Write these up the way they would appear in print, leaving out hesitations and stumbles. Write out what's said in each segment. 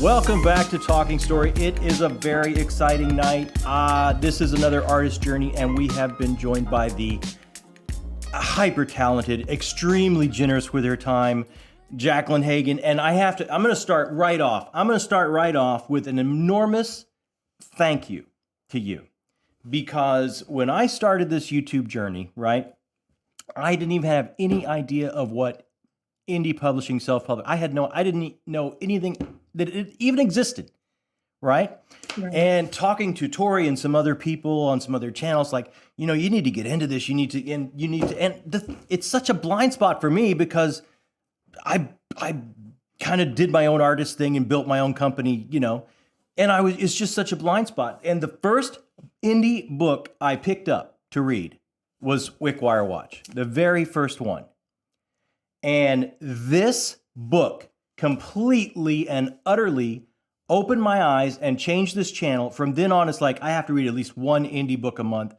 Welcome back to Talking Story. It is a very exciting night. This is another artist journey, and we have been joined by the hyper talented, extremely generous with her time, Jacquelyn Hagen. And I'm going to start right off. I'm going to start right off with an enormous thank you to you. Because when I started this YouTube journey, right, I didn't even have any idea of what indie publishing, self-publishing. I didn't know anything that it even existed, right? And talking to Tori and some other people on some other channels, like, you need to get into this. It's such a blind spot for me because I kind of did my own artist thing and built my own company, and it's just such a blind spot. And the first indie book I picked up to read was Wickwire Watch, the very first one. And this book completely and utterly opened my eyes and changed this channel. From then on, it's like I have to read at least one indie book a month.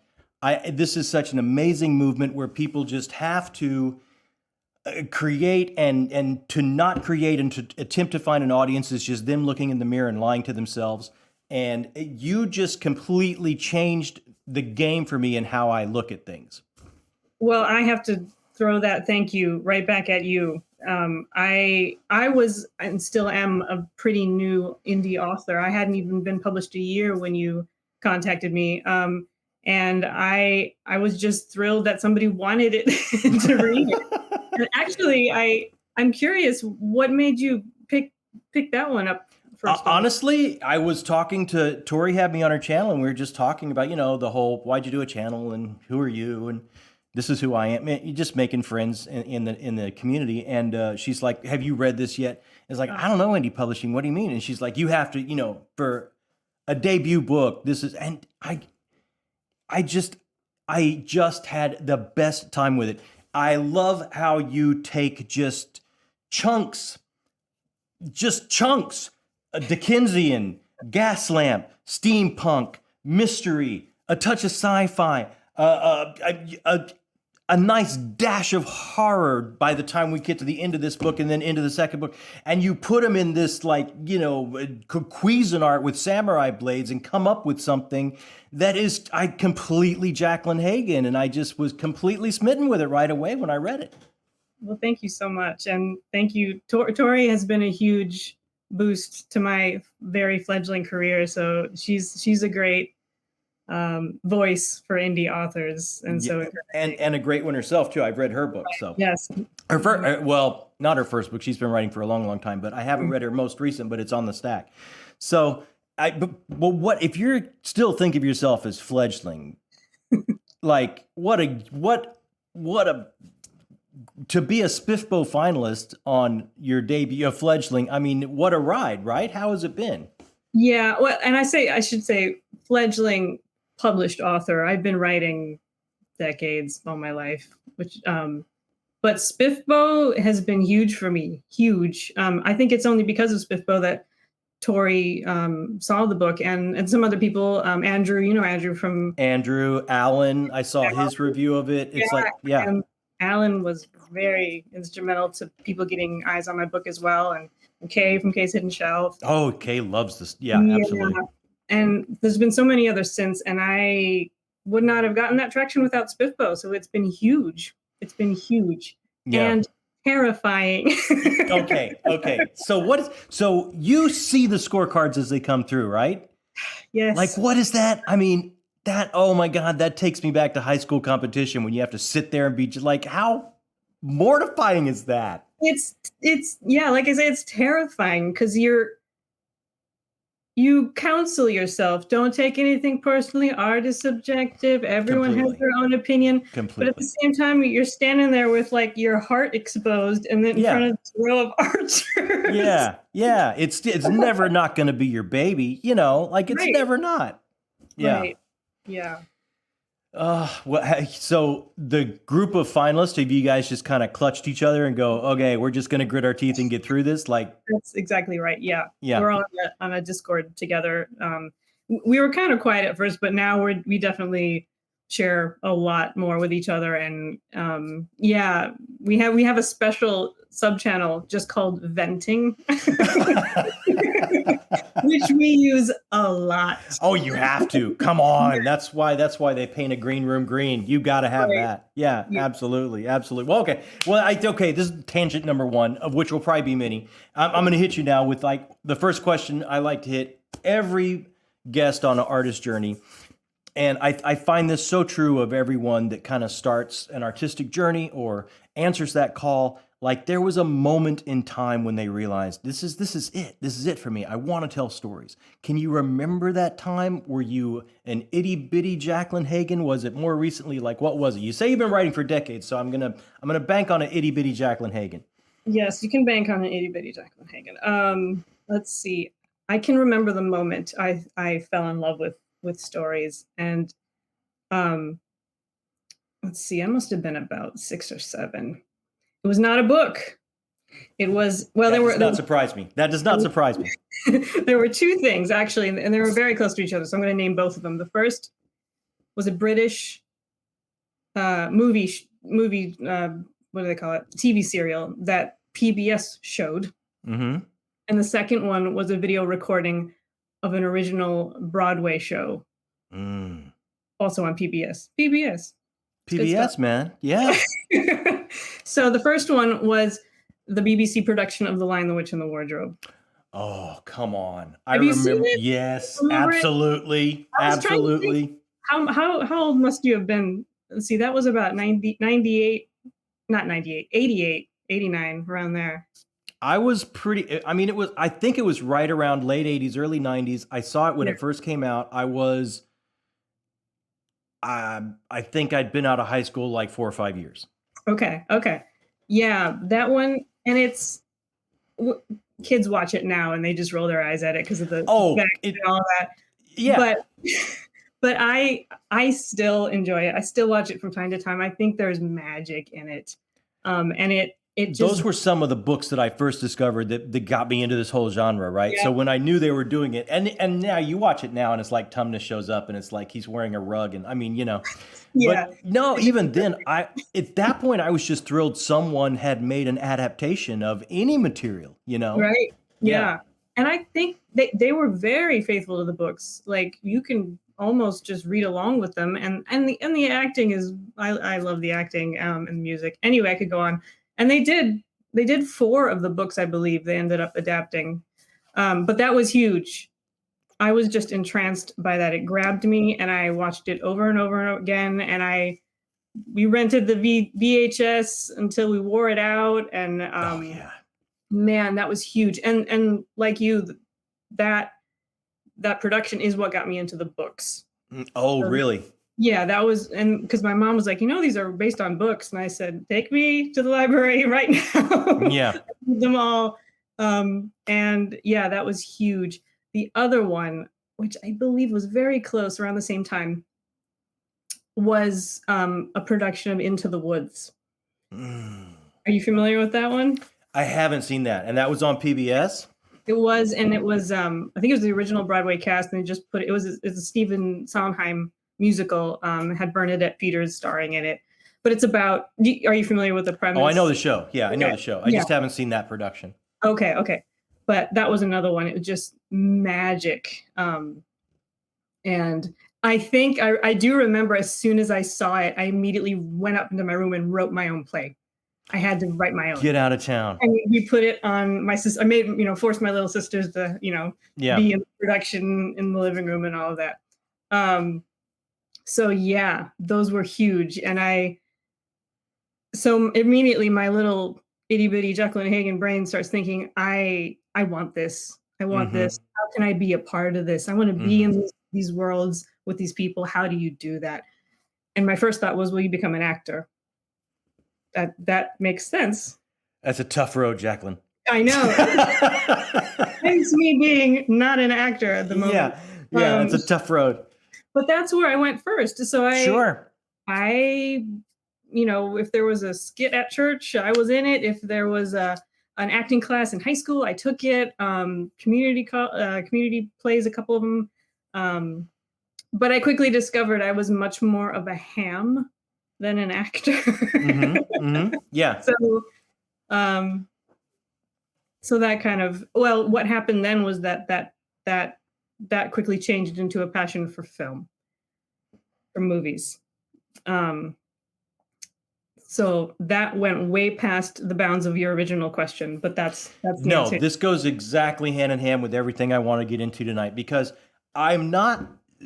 This is such an amazing movement where people just have to create and to not create and to attempt to find an audience is just them looking in the mirror and lying to themselves. And you just completely changed the game for me and how I look at things. Well, I have to throw that thank you right back at you. I was and still am a pretty new indie author. I hadn't even been published a year when you contacted me. And I was just thrilled that somebody wanted it to read it. And actually, I'm curious, what made you pick that one up first? Honestly, I was talking to Tori, had me on her channel, and we were just talking about, the whole, why'd you do a channel and who are you? And this is who I am. You're just making friends in the community. And she's like, have you read this yet? It's like, I don't know, indie publishing. What do you mean? And she's like, you have to, for a debut book, this is, and I just had the best time with it. I love how you take just chunks, Dickensian, gas lamp, steampunk, mystery, a touch of sci-fi, a nice dash of horror by the time we get to the end of this book and then into the second book. And you put them in this Cuisinart with samurai blades and come up with something that is completely Jacquelyn Hagen. And I just was completely smitten with it right away when I read it. Well, thank you so much. And thank you. Tori has been a huge boost to my very fledgling career. So she's a great voice for indie authors, and so and a great one herself too. I've read her book, so yes. Her first, well, not her first book. She's been writing for a long time, but I haven't read her most recent. But it's on the stack. So but what if you're still think of yourself as fledgling? Like what a to be a SPIFBO finalist on your debut, a fledgling. I mean, what a ride, right? How has it been? Yeah, well, and I should say fledgling published author. I've been writing decades all my life, but SPIFBO has been huge for me. Huge. I think it's only because of SPIFBO that Tori saw the book and some other people. Andrew, Andrew from Alan. I saw his review of it. It's and Alan was very instrumental to people getting eyes on my book as well, and Kay from Kay's Hidden Shelf. Oh, Kay loves this. Yeah, absolutely. And there's been so many others since, and I would not have gotten that traction without SPIFBO. So it's been huge. It's been huge and terrifying. Okay. So you see the scorecards as they come through, right? Yes. Like, what is that? I mean, oh my God, that takes me back to high school competition when you have to sit there and be just like, how mortifying is that? It's like I say, it's terrifying because you counsel yourself. Don't take anything personally. Art is subjective. Everyone has their own opinion. Completely. But at the same time, you're standing there with like your heart exposed and then in front of this row of archers. Yeah. It's never not going to be your baby, it's never not. Yeah. Right. Yeah. So the group of finalists, have you guys just kind of clutched each other and go, okay, we're just going to grit our teeth and get through this? Like, that's exactly right. Yeah. We're all on a Discord together. We were kind of quiet at first, but now we definitely share a lot more with each other. And yeah, we have a special sub channel just called Venting, which we use a lot. Oh, you have to. Come on. That's why they paint a green room green. You got to have that. Yeah, absolutely. Absolutely. Well, okay. Well, okay. This is tangent number one, of which will probably be many. I'm going to hit you now with like the first question I like to hit every guest on an artist journey. And I find this so true of everyone that kind of starts an artistic journey or answers that call. Like there was a moment in time when they realized this is it. This is it for me. I want to tell stories. Can you remember that time? Were you an itty bitty Jacquelyn Hagen? Was it more recently? Like what was it? You say you've been writing for decades, so I'm gonna bank on an itty bitty Jacquelyn Hagen. Yes, you can bank on an itty bitty Jacquelyn Hagen. Let's see. I can remember the moment I fell in love with stories, and let's see, I must have been about 6 or 7. It was not a book. It was, well, that does not surprise me. That does not surprise me. There were 2 things actually, and they were very close to each other. So I'm going to name both of them. The first was a British movie. What do they call it? TV serial that PBS showed. Mm-hmm. And the second one was a video recording of an original Broadway show. Also on PBS. PBS, man. Yeah. So the first one was the BBC production of The Lion, the Witch, and the Wardrobe. Oh, come on. Have you seen it? Yes, absolutely. Absolutely. How old must you have been? Let's see, that was about 98, not 98, 88, 89, around there. I was I think it was right around late 80s, early 90s. I saw it when it first came out. I think I'd been out of high school like 4 or 5 years. Okay. Yeah, that one, and kids watch it now and they just roll their eyes at it because of the and all that. Yeah. But I still enjoy it. I still watch it from time to time. I think there's magic in it. And it just, those were some of the books that I first discovered that got me into this whole genre, right? Yeah. So when I knew they were doing it, and now you watch it now and it's like Tumnus shows up and it's like he's wearing a rug, and I mean, yeah. But no, even then, at that point I was just thrilled someone had made an adaptation of any material, Right. Yeah. And I think they were very faithful to the books. Like you can almost just read along with them, and the acting is, I love the acting and the music. Anyway, I could go on. And they did 4 of the books, I believe, they ended up adapting. But that was huge. I was just entranced by that. It grabbed me, and I watched it over and over again. And we rented the VHS until we wore it out. And man, that was huge. And like you, that production is what got me into the books. Oh, so, really? Yeah, that was, and because my mom was like, these are based on books. And I said, take me to the library right now. Yeah. Them all. And yeah, that was huge. The other one, which I believe was very close around the same time, was a production of Into the Woods. Are you familiar with that one? I haven't seen that. And that was on PBS? It was, and it was, I think it was the original Broadway cast, and they just it was a Stephen Sondheim musical, had Bernadette Peters starring in it. But it's about, are you familiar with the premise? Oh, I know the show. Yeah, I know the show. I just haven't seen that production. Okay. But that was another one. It was just magic. And I think I do remember as soon as I saw it, I immediately went up into my room and wrote my own play. I had to write my own. Get out of town. And we put it on my sister. I made, forced my little sisters to, be in the production in the living room and all of that. So yeah, those were huge. And so immediately my little itty bitty Jacquelyn Hagen brain starts thinking, I want this. I want this. How can I be a part of this? I want to be in these worlds with these people. How do you do that? And my first thought was, will you become an actor? That makes sense. That's a tough road, Jacquelyn. I know. Hence me being not an actor at the moment. Yeah, it's a tough road. But that's where I went first. So if there was a skit at church, I was in it. If there was an acting class in high school, I took it. Community plays, a couple of them. but I quickly discovered I was much more of a ham than an actor. Yeah. Um, so that kind of, well, what happened then was that quickly changed into a passion for film, for movies. So that went way past the bounds of your original question, but that's the No, answer. this goes exactly hand in hand with everything I want to get into tonight, because I'm not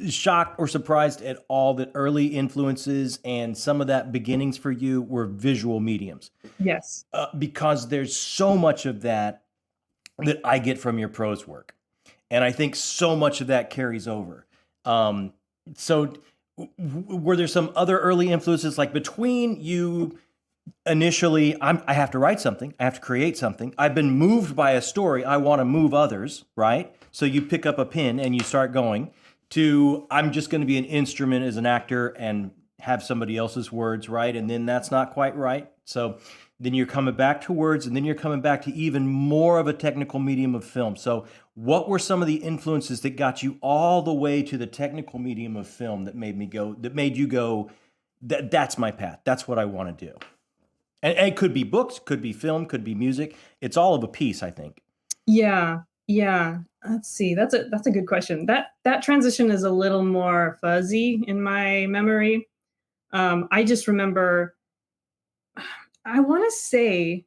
shocked or surprised at all that early influences and some of that beginnings for you were visual mediums, Yes. because there's so much of that I get from your prose work. And I think so much of that carries over. So were there some other early influences, like between you initially, I have to write something, I have to create something, I've been moved by a story, I want to move others, right? So you pick up a pen and you start going, to I'm just going to be an instrument as an actor and have somebody else's words, right? And then that's not quite right. So then you're coming back to words, and then you're coming back to even more of a technical medium of film. So what were some of the influences that got you all the way to the technical medium of film that made you go, that's my path, that's what I want to do? And it could be books, could be film, could be music. It's all of a piece, I think. Yeah. Let's see. That's a good question. That transition is a little more fuzzy in my memory. I just remember. I want to say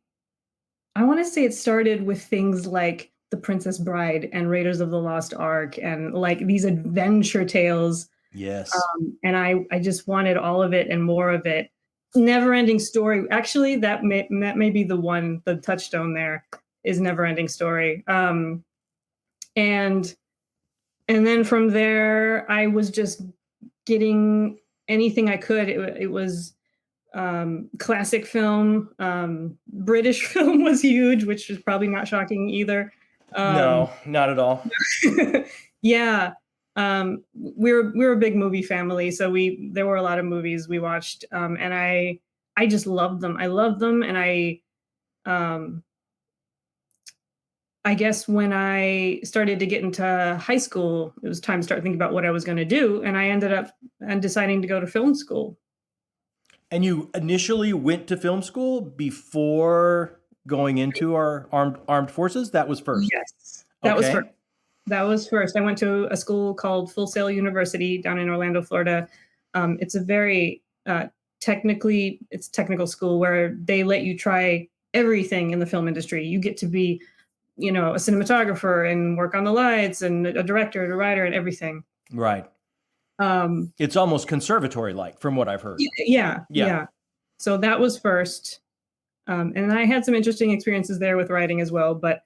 it started with things like The Princess Bride and Raiders of the Lost Ark and like these adventure tales. Yes. And I just wanted all of it and more of it. Never Ending Story. Actually, that may be the touchstone there is Never Ending Story. And then from there, I was just getting anything I could. It was classic film. British film was huge, which is probably not shocking either. No, not at all. Yeah. We're a big movie family, so there were a lot of movies we watched, and I just loved them. I loved them, and I guess when I started to get into high school, it was time to start thinking about what I was going to do, and I ended up deciding to go to film school. And you initially went to film school before going into our armed forces? That was first? Yes, that was first. That was first. I went to a school called Full Sail University down in Orlando, Florida. It's a very technical school where they let you try everything in the film industry. You get to be, a cinematographer and work on the lights and a director and a writer and everything. Right. It's almost conservatory-like from what I've heard. Yeah. So that was first. And I had some interesting experiences there with writing as well. But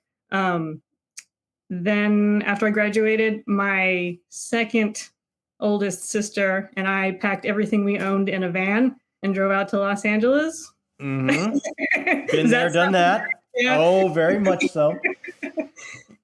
then after I graduated, my second oldest sister and I packed everything we owned in a van and drove out to Los Angeles. Mm-hmm. Been there, done that. Yeah. Oh, very much so.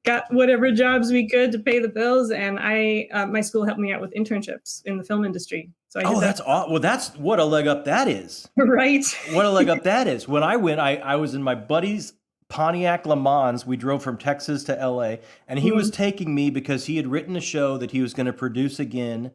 Got whatever jobs we could to pay the bills, and my school helped me out with internships in the film industry. So I did that. That's awesome. Well, that's what a leg up that is. Right. What a leg up that is. When I went, I was in my buddy's Pontiac Le Mans. We drove from Texas to LA, and he was taking me because he had written a show that he was going to produce again.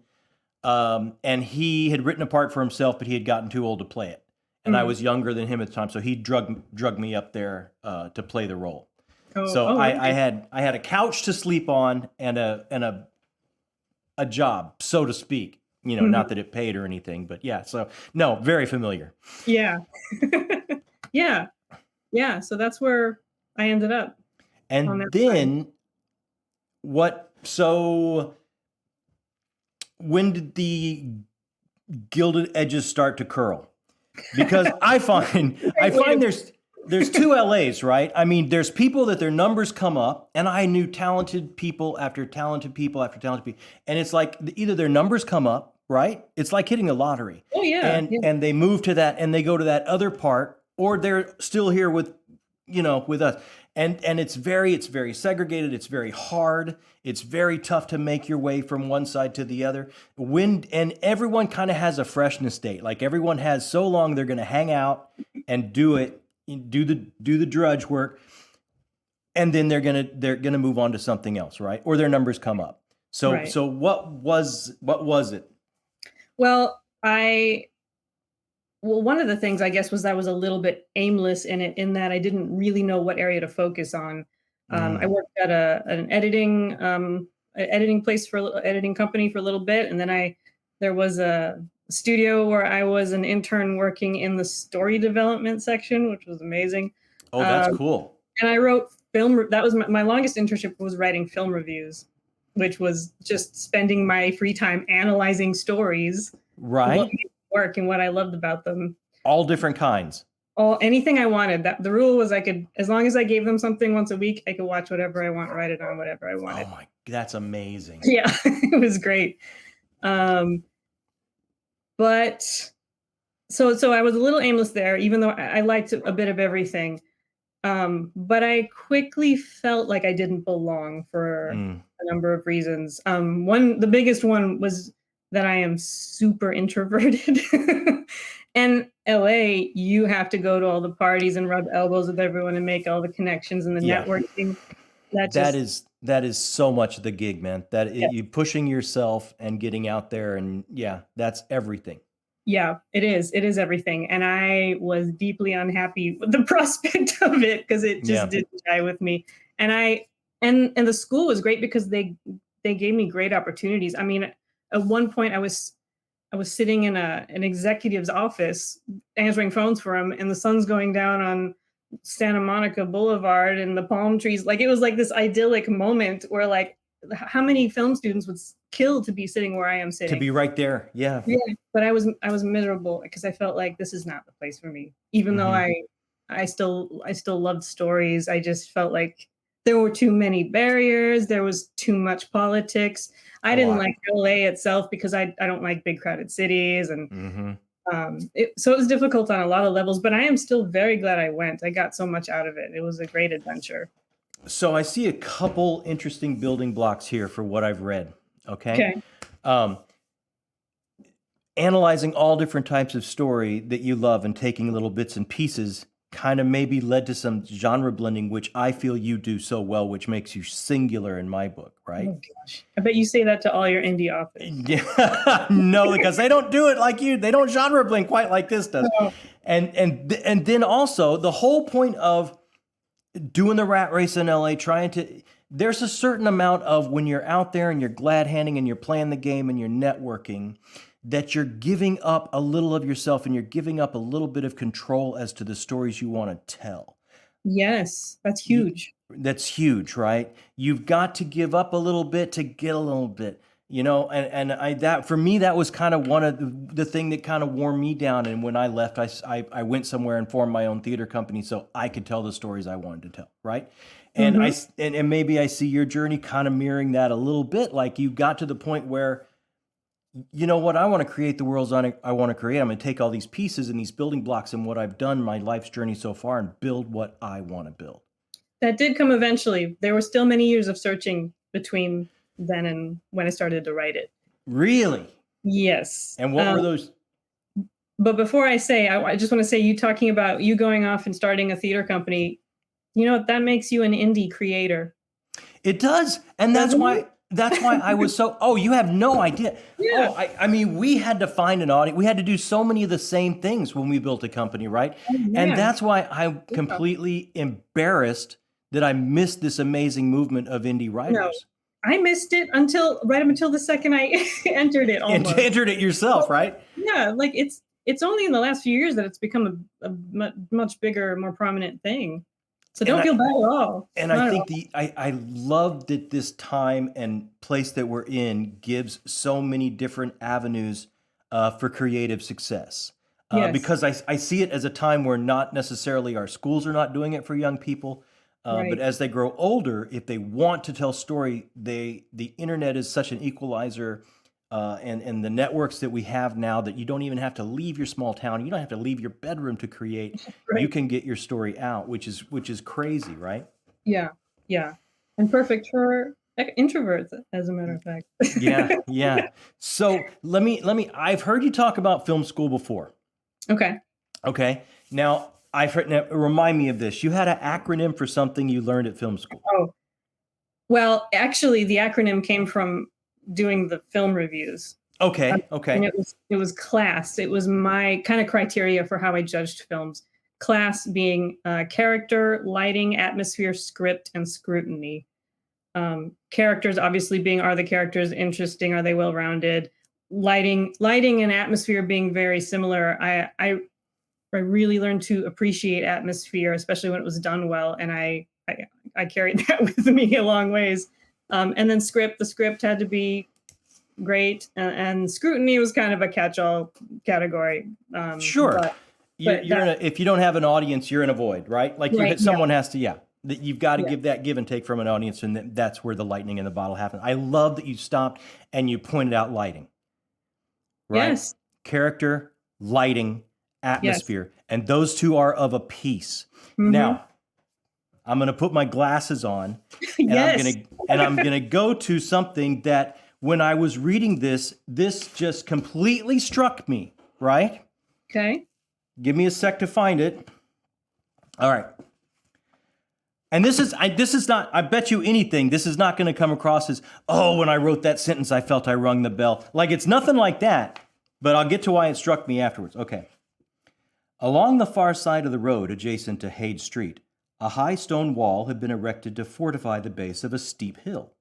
And he had written a part for himself, but he had gotten too old to play it. And I was younger than him at the time, so he drug me up there to play the role. I had a couch to sleep on and a job, so to speak. Not that it paid or anything, but yeah. So no, very familiar. Yeah. Yeah. So that's where I ended up. And then what? So when did the gilded edges start to curl? Because I find there's two LAs, right? I mean, there's people that their numbers come up, and I knew talented people after talented people after talented people, and it's like either their numbers come up, right? It's like hitting a lottery. Oh yeah. And they move to that, and they go to that other part, or they're still here with us. And it's very segregated. It's very hard. It's very tough to make your way from one side to the other. And everyone kind of has a freshness date. Like everyone has so long they're going to hang out and do the drudge work, and then they're gonna move on to something else, right? Or their numbers come up. So, Right. so what was it? Well, one of the things I guess was I was a little bit aimless in it, in that I didn't really know what area to focus on. I Mm. worked at an editing place for editing company for a little bit, and then there was a studio where I was an intern working in the story development section, which was amazing. Oh, that's Um, cool. and I wrote that was my longest internship, was writing film reviews, which was just spending my free time analyzing stories, what Right? made them work and what I loved about them. All different kinds. All anything I wanted. That the rule was, I could, as long as I gave them something once a week, I could watch whatever I want, write it on whatever I Oh wanted. my, that's amazing. Yeah, it was great. Um, but so I was a little aimless there, even though I liked a bit of everything. But I quickly felt like I didn't belong for Mm. a number of reasons. The biggest one was that I am super introverted. And LA, you have to go to all the parties and rub elbows with everyone and make all the connections and the Yeah. networking. That That just, is so much the gig, man. yeah, You pushing yourself and getting out there, and yeah, that's everything. yeah, it is. It is everything. And I was deeply unhappy with the prospect of it, because it just Yeah. didn't jive with me. And and the school was great because they gave me great opportunities. I mean, at one point I was sitting in an executive's office answering phones for him, and the sun's going down on Santa Monica Boulevard and the palm trees. Like, it was like this idyllic moment where, like, how many film students would kill to be sitting where I am To sitting. be right there. Yeah. Yeah, but I was miserable because I felt like this is not the place for me. Even though Hmm. I still loved stories, I just felt like there were too many barriers, there was too much politics. I Oh, didn't like LA itself because I don't like big crowded cities, and hmm. so it was difficult on a lot of levels, but I am still very glad I went. I got so much out of it. It was a great adventure. So I see a couple interesting building blocks here for what I've read. Okay. Okay. Um, Analyzing all different types of story that you love and taking little bits and pieces kind of maybe led to some genre blending, which I feel you do so well, which makes you singular in my book, right? Oh gosh. I bet you say that to all your indie authors. Yeah, no, because they don't do it like you. They don't genre blend quite like this does. Oh, And then also the whole point of doing the rat race in LA, there's a certain amount of when you're out there and you're glad handing and you're playing the game and you're networking, that you're giving up a little of yourself and you're giving up a little bit of control as to the stories you want to tell. yes, that's huge. That's huge, right? You've got to give up a little bit to get a little bit, and that for me, that was kind of one of the thing that kind of wore me down. And when I left, I went somewhere and formed my own theater company so I could tell the stories I wanted to tell, right? And Mhm. and maybe I see your journey kind of mirroring that a little bit. Like you got to the point where, you know what, I want to create the worlds I want to create. I'm going to take all these pieces and these building blocks and what I've done, my life's journey so far, and build what I want to build. That did come eventually. There were still many years of searching between then and when I started to write it. Really? Yes. And what were those? But before I say, I just want to say, you talking about you going off and starting a theater company, that makes you an indie creator, It does. And doesn't it? that's why I was so, oh, you have no idea. Yeah. Oh, I mean, we had to find an audience. We had to do so many of the same things when we built a company, right? Oh, And man. that's why I'm Yeah. completely embarrassed that I missed this amazing movement of indie No, writers. I missed it right up until the second I entered it, And almost. entered it yourself, right? Yeah, like it's only in the last few years that it's become a much bigger, more prominent thing. So And don't I feel bad at all. and I Not at think all. I love that this time and place that we're in gives so many different avenues for creative success. Yes. Because I see it as a time where not necessarily our schools are not doing it for young people, but Right. as they grow older, if they want to tell story, the internet is such an equalizer, and the networks that we have now that you don't even have to leave your small town, you don't have to leave your bedroom to create. You Right. can get your story out, which is crazy, right? Yeah. Yeah. And perfect for introverts, as a matter of fact. Yeah, yeah. So I've heard you talk about film school before. Okay. Okay. Now now remind me of this. You had an acronym for something you learned at film school. Oh, well, actually, the acronym came from doing the film reviews. Okay. And it was class. It was my kind of criteria for how I judged films. Class being character, lighting, atmosphere, script, and scrutiny. Characters obviously being, are the characters interesting? Are they well-rounded? Lighting and atmosphere being very similar. I really learned to appreciate atmosphere, especially when it was done well, and I carried that with me a long ways. And then the script had to be great, and scrutiny was kind of a catch-all category. Sure. If you don't have an audience, you're in a void, right? Like someone has to, you've got to give that give and take from an audience, and that's where the lightning in the bottle happens. I love that you stopped and you pointed out lighting, right? Yes. Character, lighting, atmosphere, and those two are of a piece. Mm-hmm. Now, I'm going to put my glasses on, and I'm going to go to something that when I was reading this just completely struck me, right? Okay. Give me a sec to find it. All right. And this is not, I bet you anything, this is not going to come across as, oh, when I wrote that sentence, I felt I rung the bell. Like, it's nothing like that, but I'll get to why it struck me afterwards. Okay. Along the far side of the road adjacent to Haight Street, a high stone wall had been erected to fortify the base of a steep hill.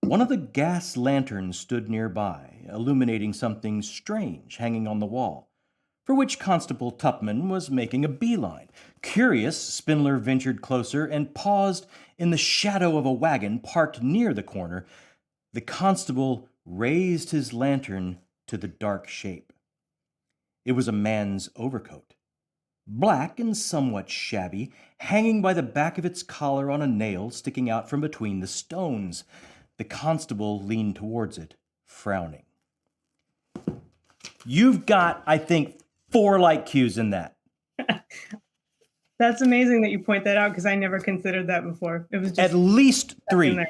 One of the gas lanterns stood nearby, illuminating something strange hanging on the wall, for which Constable Tupman was making a beeline. Curious, Spindler ventured closer and paused in the shadow of a wagon parked near the corner. The constable raised his lantern to the dark shape. It was a man's overcoat, black and somewhat shabby, hanging by the back of its collar on a nail sticking out from between the stones. The constable leaned towards it, frowning. You've got, I think, 4 light cues in that. That's amazing that you point that out, because I never considered that before. It was just at least 3.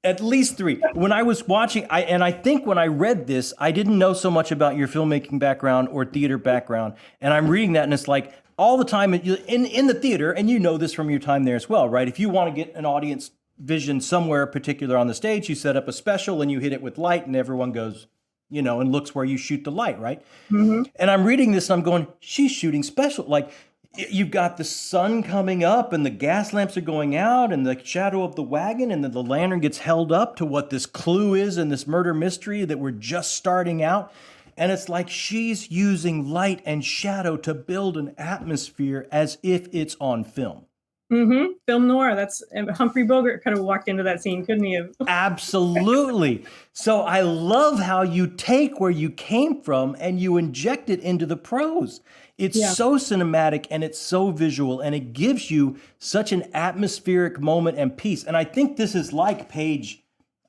At least 3. When I was watching, I think when I read this, I didn't know so much about your filmmaking background or theater background. And I'm reading that, and it's like all the time in the theater, and you know this from your time there as well, right? If you want to get an audience vision somewhere particular on the stage, you set up a special and you hit it with light, and everyone goes, and looks where you shoot the light, right? Mm-hmm. And I'm reading this and I'm going, she's shooting special. Like, you've got the sun coming up and the gas lamps are going out and the shadow of the wagon, and then the lantern gets held up to what this clue is in this murder mystery that we're just starting out. And it's like she's using light and shadow to build an atmosphere as if it's on film. Mm-hmm. Film noir. That's Humphrey Bogart could have walked into that scene, couldn't he? Absolutely. So I love how you take where you came from and you inject it into the prose. It's so cinematic and it's so visual, and it gives you such an atmospheric moment and piece. And I think this is like page,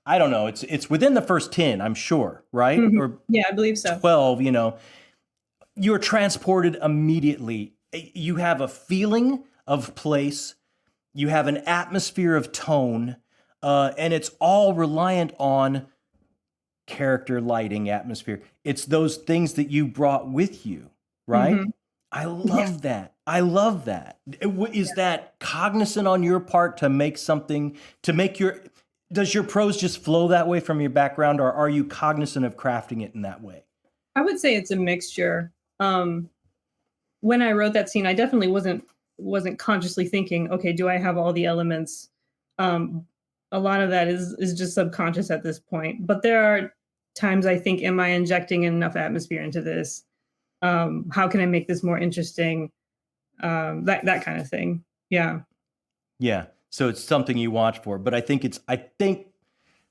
I don't know, it's within the first 10, I'm sure, right? Mm-hmm. Or I believe so. 12, You're transported immediately. You have a feeling of place, you have an atmosphere of tone, and it's all reliant on character, lighting, atmosphere. It's those things that you brought with you, right? Mm-hmm. I love that. I love that. Is that cognizant on your part to make something, does your prose just flow that way from your background, or are you cognizant of crafting it in that way? I would say it's a mixture. When I wrote that scene, I definitely wasn't consciously thinking, okay, do I have all the elements? A lot of that is just subconscious at this point. But there are times I think, am I injecting enough atmosphere into this? How can I make this more interesting? That kind of thing. Yeah. Yeah. So it's something you watch for. But I think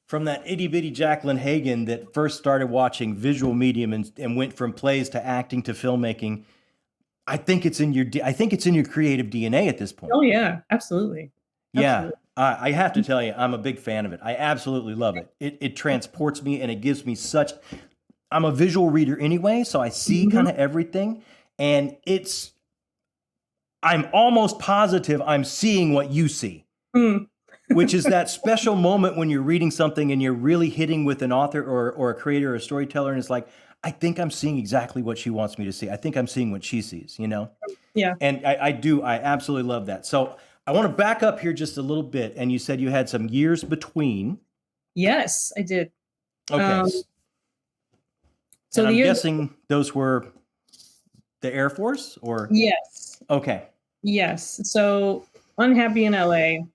from that itty bitty Jacquelyn Hagen that first started watching visual medium and went from plays to acting to filmmaking, I think it's in your creative DNA at this point. Oh yeah, absolutely. Yeah, I have to tell you, I'm a big fan of it. I absolutely love it. It transports me, and it gives me such. I'm a visual reader anyway, so I see kind of everything, and I'm almost positive I'm seeing what you see, which is that special moment when you're reading something and you're really hitting with an author or a creator or a storyteller, and it's like, I think I'm seeing exactly what she wants me to see. I think I'm seeing what she sees, Yeah. And I absolutely love that. So I want to back up here just a little bit. And you said you had some years between. Yes, I did. Okay. So and the I'm year, guessing those were the Air Force or? yes, Okay. yes. So unhappy in LA,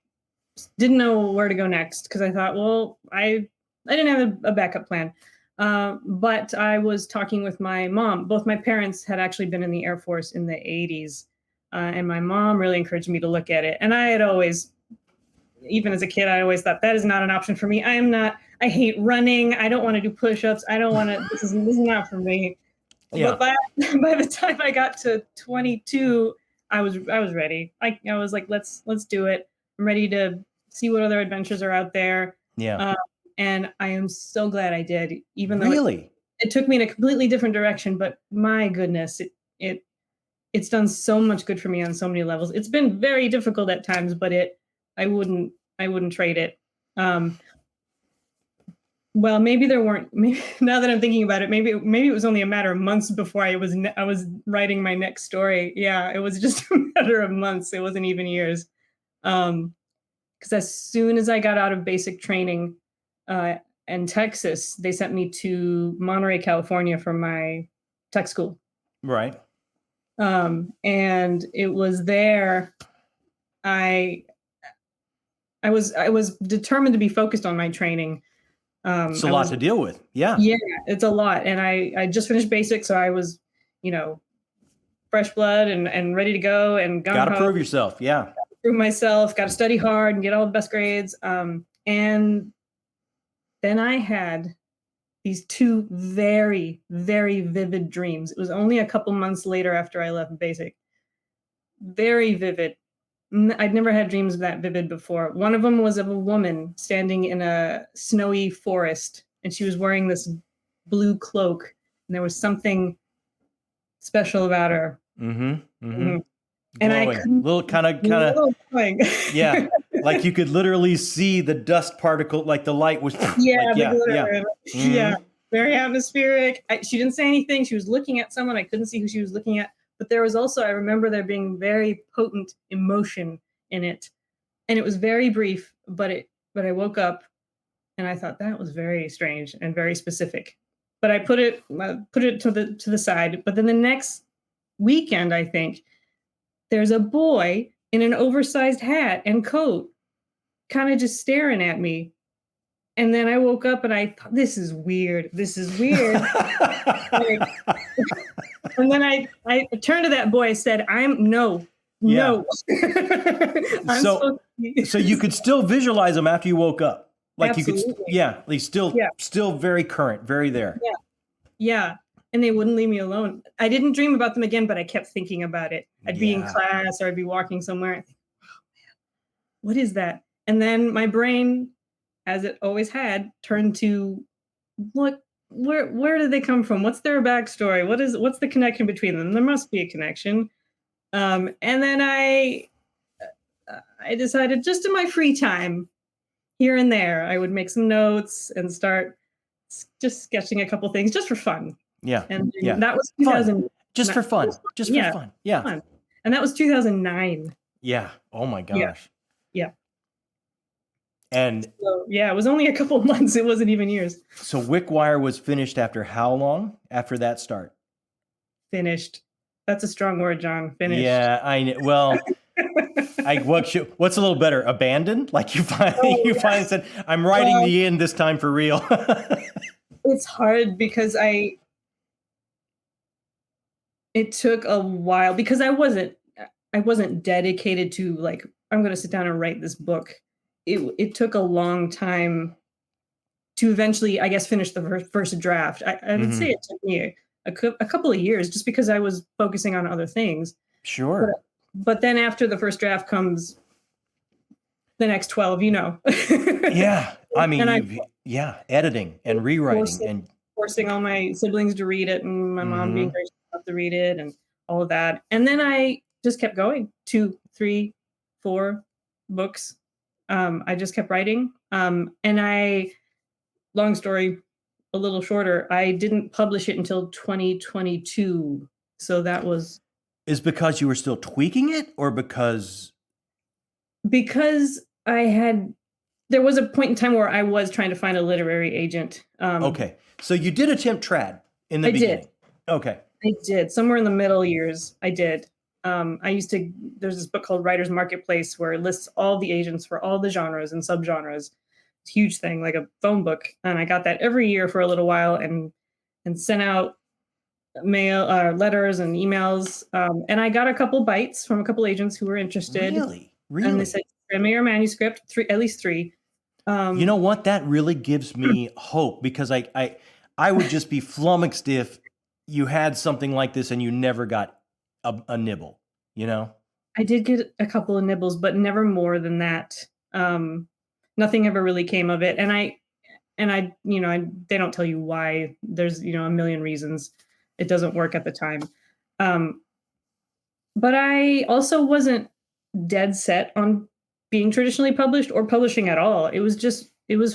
didn't know where to go next because I thought, well, I didn't have a backup plan. But I was talking with my mom. Both my parents had actually been in the Air Force in the 80s. And my mom really encouraged me to look at it. And I had always, even as a kid, I always thought that is not an option for me. I hate running. I don't want to do push-ups. I don't want to, this is not for me. Yeah. But by the time I got to 22, I was ready. I was like, let's do it. I'm ready to see what other adventures are out there. Yeah. And I am so glad I did, even though Really? it took me in a completely different direction. But my goodness, it's done so much good for me on so many levels. It's been very difficult at times, but I wouldn't trade it. Well, maybe there weren't. Maybe, now that I'm thinking about it, maybe it was only a matter of months before I was writing my next story. Yeah, it was just a matter of months. It wasn't even years. Because as soon as I got out of basic training in Texas, they sent me to Monterey, California for my tech school. Right. And it was there I was determined to be focused on my training. It's a lot to deal with. Yeah. Yeah, it's a lot. And I just finished basic, so I was, fresh blood and ready to go and Got to prove yourself. Yeah. Prove myself, got to study hard and get all the best grades. And then I had these two very, very vivid dreams. It was only a couple months later after I left basic. Very vivid. I'd never had dreams that vivid before. One of them was of a woman standing in a snowy forest, and she was wearing this blue cloak, and there was something special about her. Mm-hmm. Mm-hmm. And I little kind of yeah, like you could literally see the dust particle, like the light was yeah, very atmospheric. She didn't say anything. She was looking at someone. I couldn't see who she was looking at. But there was also, I remember there being very potent emotion in it. And it was very brief, but I woke up and I thought that was very strange and very specific. But I put it to the side. But then the next weekend, I think, there's a boy in an oversized hat and coat kind of just staring at me. And then I woke up and I thought, this is weird. And then I turned to that boy. I said, no. So you could still visualize them after you woke up. Like Absolutely. they still very current, very there. Yeah. And they wouldn't leave me alone. I didn't dream about them again, but I kept thinking about it. I'd be in class or I'd be walking somewhere. I think, oh man, what is that? And then my brain, as it always had, turned to where did they come from? What's their backstory? What's the connection between them? There must be a connection. And then I decided, just in my free time, here and there, I would make some notes and start just sketching a couple things just for fun. Yeah. And that was 2000. Just for fun. Yeah. Fun. And that was 2009. Yeah. Oh my gosh. Yeah. And so, it was only a couple of months. It wasn't even years. So Wickwire was finished after how long after that start? Finished. That's a strong word, John. Finished. Yeah, I know. Well, what's a little better? Abandoned? Like you finally said, I'm writing the end this time for real. It's hard because it took a while because I wasn't dedicated to like, I'm going to sit down and write this book. It took a long time to eventually, I guess, finish the first draft. I would say it took me a couple of years just because I was focusing on other things. Sure. But then after the first draft comes the next 12, Yeah. I mean, editing and rewriting forcing all my siblings to read it and my mom being gracious enough to read it and all of that. And then I just kept going, 2, 3, 4 books. I just kept writing. And long story, a little shorter, I didn't publish it until 2022. So that was... Is because you were still tweaking it or because... Because I had there was a point in time where I was trying to find a literary agent. Okay. So you did attempt trad in the beginning. Did. Okay. I did. Somewhere in the middle years, I did. There's this book called Writer's Marketplace where it lists all the agents for all the genres and subgenres. It's a huge thing, like a phone book. And I got that every year for a little while and sent out mail, letters and emails. And I got a couple bites from a couple agents who were interested. Really? And they said, send me your manuscript, at least three. You know what? That really gives me hope, because I would just be flummoxed if you had something like this and you never got a nibble, you know? I did get a couple of nibbles, but never more than that. Nothing ever really came of it. And they don't tell you why. There's, a million reasons it doesn't work at the time. But I also wasn't dead set on being traditionally published or publishing at all. It was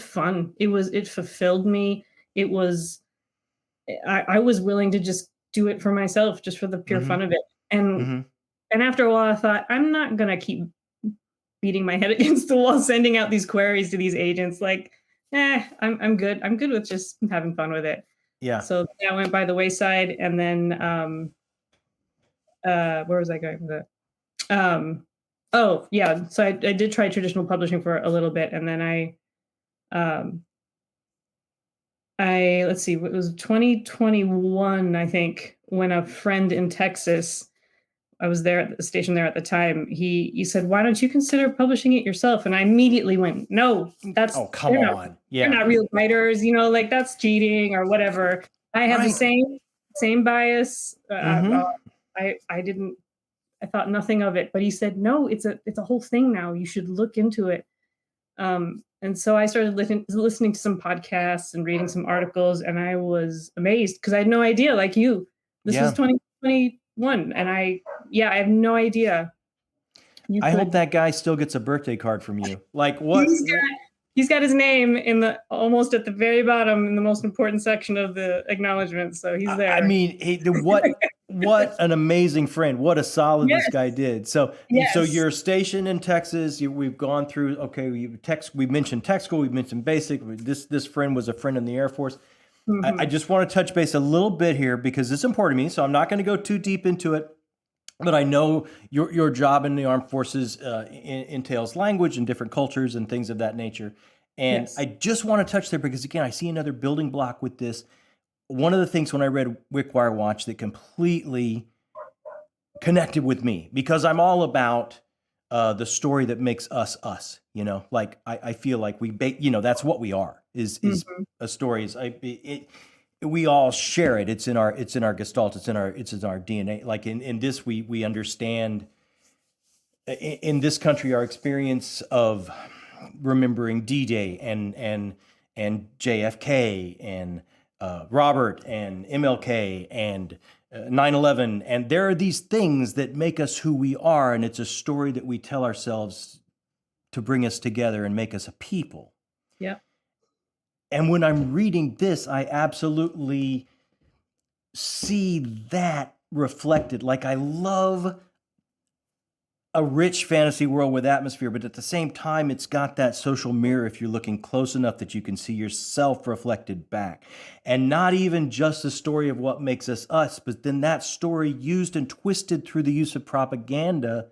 fun. It fulfilled me. I was willing to just do it for myself, just for the pure fun of it. And after a while I thought, I'm not going to keep beating my head against the wall, sending out these queries to these agents. Like, I'm good. I'm good with just having fun with it. Yeah. So that went by the wayside. And then, where was I going with it? Oh yeah. So I did try traditional publishing for a little bit. And then let's see, it was 2021, I think, when a friend in Texas, I was there at the station there at the time, he said, why don't you consider publishing it yourself? And I immediately went, no, come on. They're not real writers, like that's cheating or whatever. I have the same bias. I thought nothing of it, but he said, no, it's a whole thing now. You should look into it. And so I started listening to some podcasts and reading some articles, and I was amazed because I had no idea, like you. This was 2021, and I have no idea. I hope that guy still gets a birthday card from you. Like what? He's got his name in almost at the very bottom in the most important section of the acknowledgments, so he's there. I mean, what an amazing friend. What a solid this guy did. So you're stationed in Texas. We've gone through, we mentioned tech school, we've mentioned basic. This friend was a friend in the Air Force. I just want to touch base a little bit here because it's important to me. So I'm not going to go too deep into it, but I know your job in the armed forces entails language and different cultures and things of that nature. And I just want to touch there because, again, I see another building block with this. One of the things when I read Wickwire Watch that completely connected with me, because I'm all about the story that makes us us, like I feel like that's what we are is a story. We all share it. It's in our gestalt. It's in our DNA. Like in this, we understand in this country, our experience of remembering D-Day and JFK and Robert and MLK and 9/11, and there are these things that make us who we are, and it's a story that we tell ourselves to bring us together and make us a people. Yeah. And when I'm reading this, I absolutely see that reflected. Like I love a rich fantasy world with atmosphere, but at the same time, it's got that social mirror if you're looking close enough that you can see yourself reflected back. And not even just the story of what makes us us, but then that story used and twisted through the use of propaganda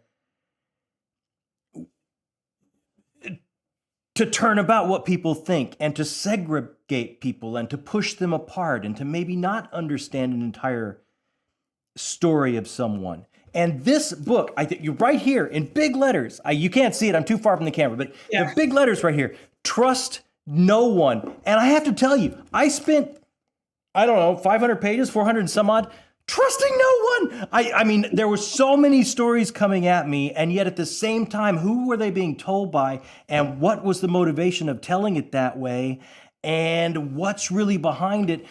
to turn about what people think and to segregate people and to push them apart and to maybe not understand an entire story of someone. And this book, I think you're right here in big letters. You can't see it. I'm too far from the camera, but the big letters right here. Trust no one. And I have to tell you, I spent, 500 pages, 400 and some odd, trusting no one. I mean, there were so many stories coming at me, and yet at the same time, who were they being told by, and what was the motivation of telling it that way, and what's really behind it?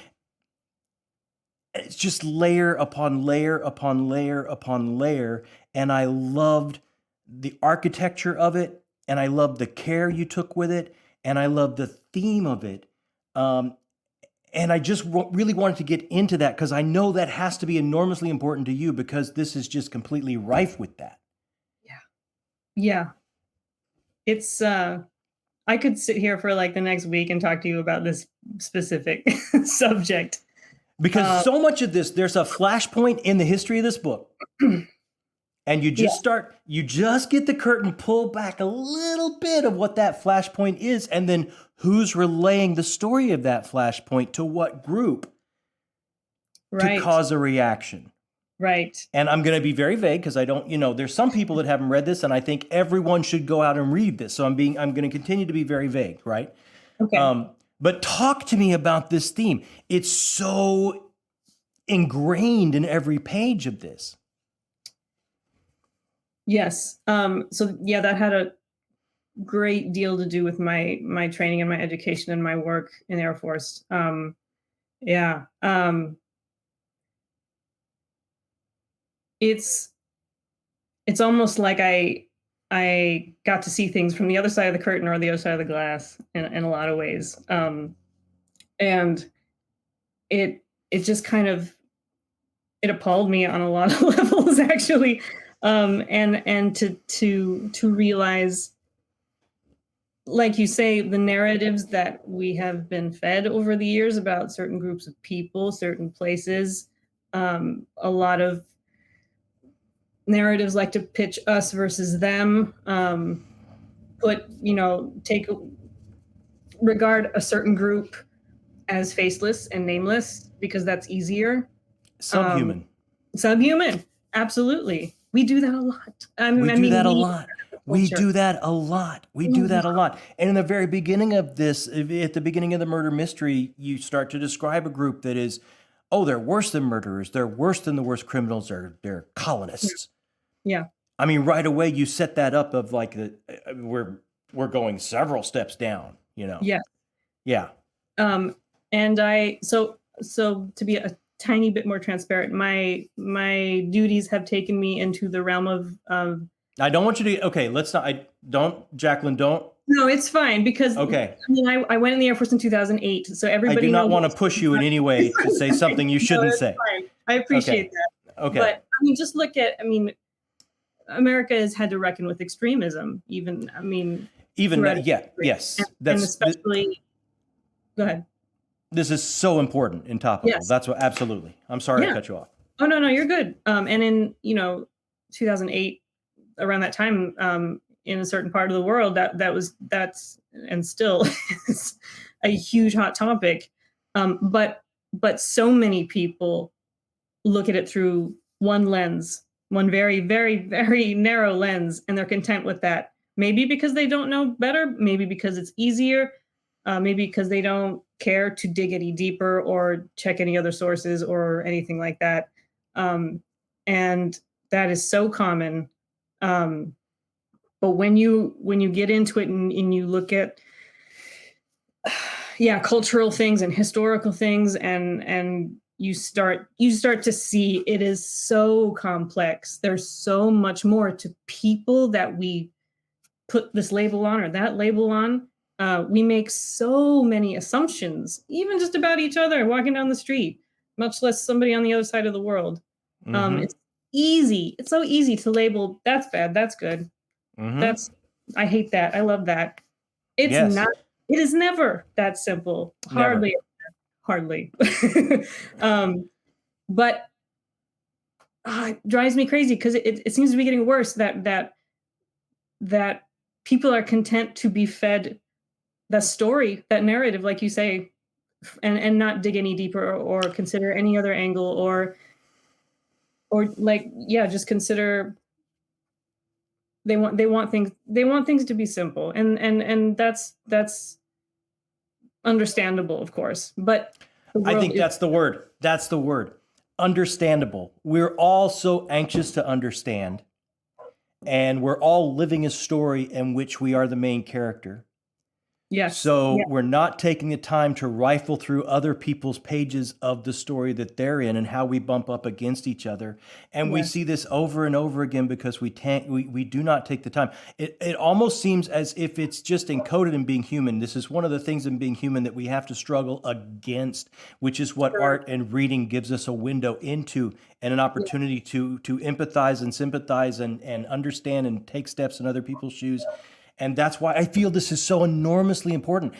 It's just layer upon layer upon layer upon layer. And I loved the architecture of it. And I loved the care you took with it. And I loved the theme of it. And I just really wanted to get into that because I know that has to be enormously important to you because this is just completely rife with that. Yeah. Yeah. It's, I could sit here for like the next week and talk to you about this specific subject. Because so much of this, there's a flashpoint in the history of this book. And you just get the curtain pulled back a little bit of what that flashpoint is, and then who's relaying the story of that flashpoint to what group to cause a reaction. Right. And I'm going to be very vague because I don't, there's some people that haven't read this, and I think everyone should go out and read this. So I'm going to continue to be very vague, right? Okay. But talk to me about this theme. It's so ingrained in every page of this. Yes. So yeah, that had a great deal to do with my training and my education and my work in the Air Force. Yeah. It's almost like I got to see things from the other side of the curtain or the other side of the glass in a lot of ways. And it just kind of, it appalled me on a lot of levels, actually. And to realize, like you say, the narratives that we have been fed over the years about certain groups of people, certain places, a lot of narratives like to pitch us versus them, regard a certain group as faceless and nameless because that's easier. Subhuman. Subhuman, absolutely. We do that a lot. We do that a lot. And in the very beginning of this, at the beginning of the murder mystery, you start to describe a group that is, they're worse than murderers. They're worse than the worst criminals. They're colonists. Yeah. I mean, right away you set that up of like we're going several steps down. Yeah. Yeah. And so to be a tiny bit more transparent, my duties have taken me into the realm of I don't want you to. Okay, let's not. Jacquelyn, don't. No, it's fine because. Okay. I mean, I went in the Air Force in 2008, so everybody. I do not want to push you in any way to say something you shouldn't say. Fine. I appreciate that. Okay. But I mean, just look at. I mean, America has had to reckon with extremism. Even. Yes. And especially. Go ahead. This is so important and topical. Yes. That's what. Absolutely. I'm sorry to cut you off. Oh no, you're good. And in 2008, around that time, in a certain part of the world, that's and still is a huge hot topic. But so many people look at it through one lens, one very, very, very narrow lens, and they're content with that. Maybe because they don't know better, maybe because it's easier, maybe because they don't care to dig any deeper or check any other sources or anything like that. And that is so common. But when you get into it and you look at cultural things and historical things and you start to see it is so complex. There's so much more to people that we put this label on or that label on. We make so many assumptions, even just about each other walking down the street, much less somebody on the other side of the world. Mm-hmm. It's easy. It's so easy to label that's bad, that's good. Mm-hmm. I hate that. I love that. It is never that simple. Hardly. But it drives me crazy because it seems to be getting worse that people are content to be fed that story, that narrative, like you say, and not dig any deeper or consider any other angle or just consider they want things to be simple and that's understandable, of course, but I think that's the word understandable. We're all so anxious to understand, and we're all living a story in which we are the main character. Yes. So we're not taking the time to rifle through other people's pages of the story that they're in and how we bump up against each other. And we see this over and over again because we do not take the time. It almost seems as if it's just encoded in being human. This is one of the things in being human that we have to struggle against, which is what art and reading gives us a window into and an opportunity to empathize and sympathize and understand and take steps in other people's shoes. And that's why I feel this is so enormously important.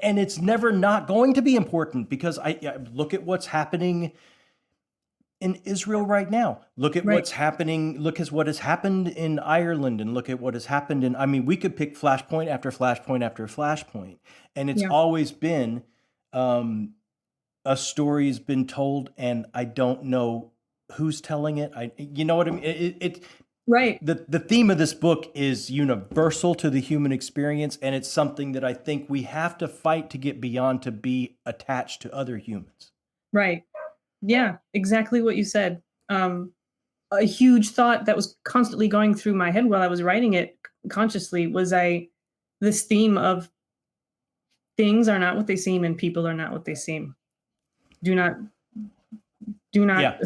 And it's never not going to be important, because I look at what's happening in Israel right now. Look at Right. what's happening. Look at what has happened in Ireland, and look at what has happened in, I mean, we could pick flashpoint after flashpoint after flashpoint. And it's Yeah. always been a story's been told, and I don't know who's telling it. You know what I mean? Right. The theme of this book is universal to the human experience, and it's something that I think we have to fight to get beyond, to be attached to other humans. Right. Yeah, exactly what you said. A huge thought that was constantly going through my head while I was writing it consciously was this theme of things are not what they seem and people are not what they seem. Do not Yeah.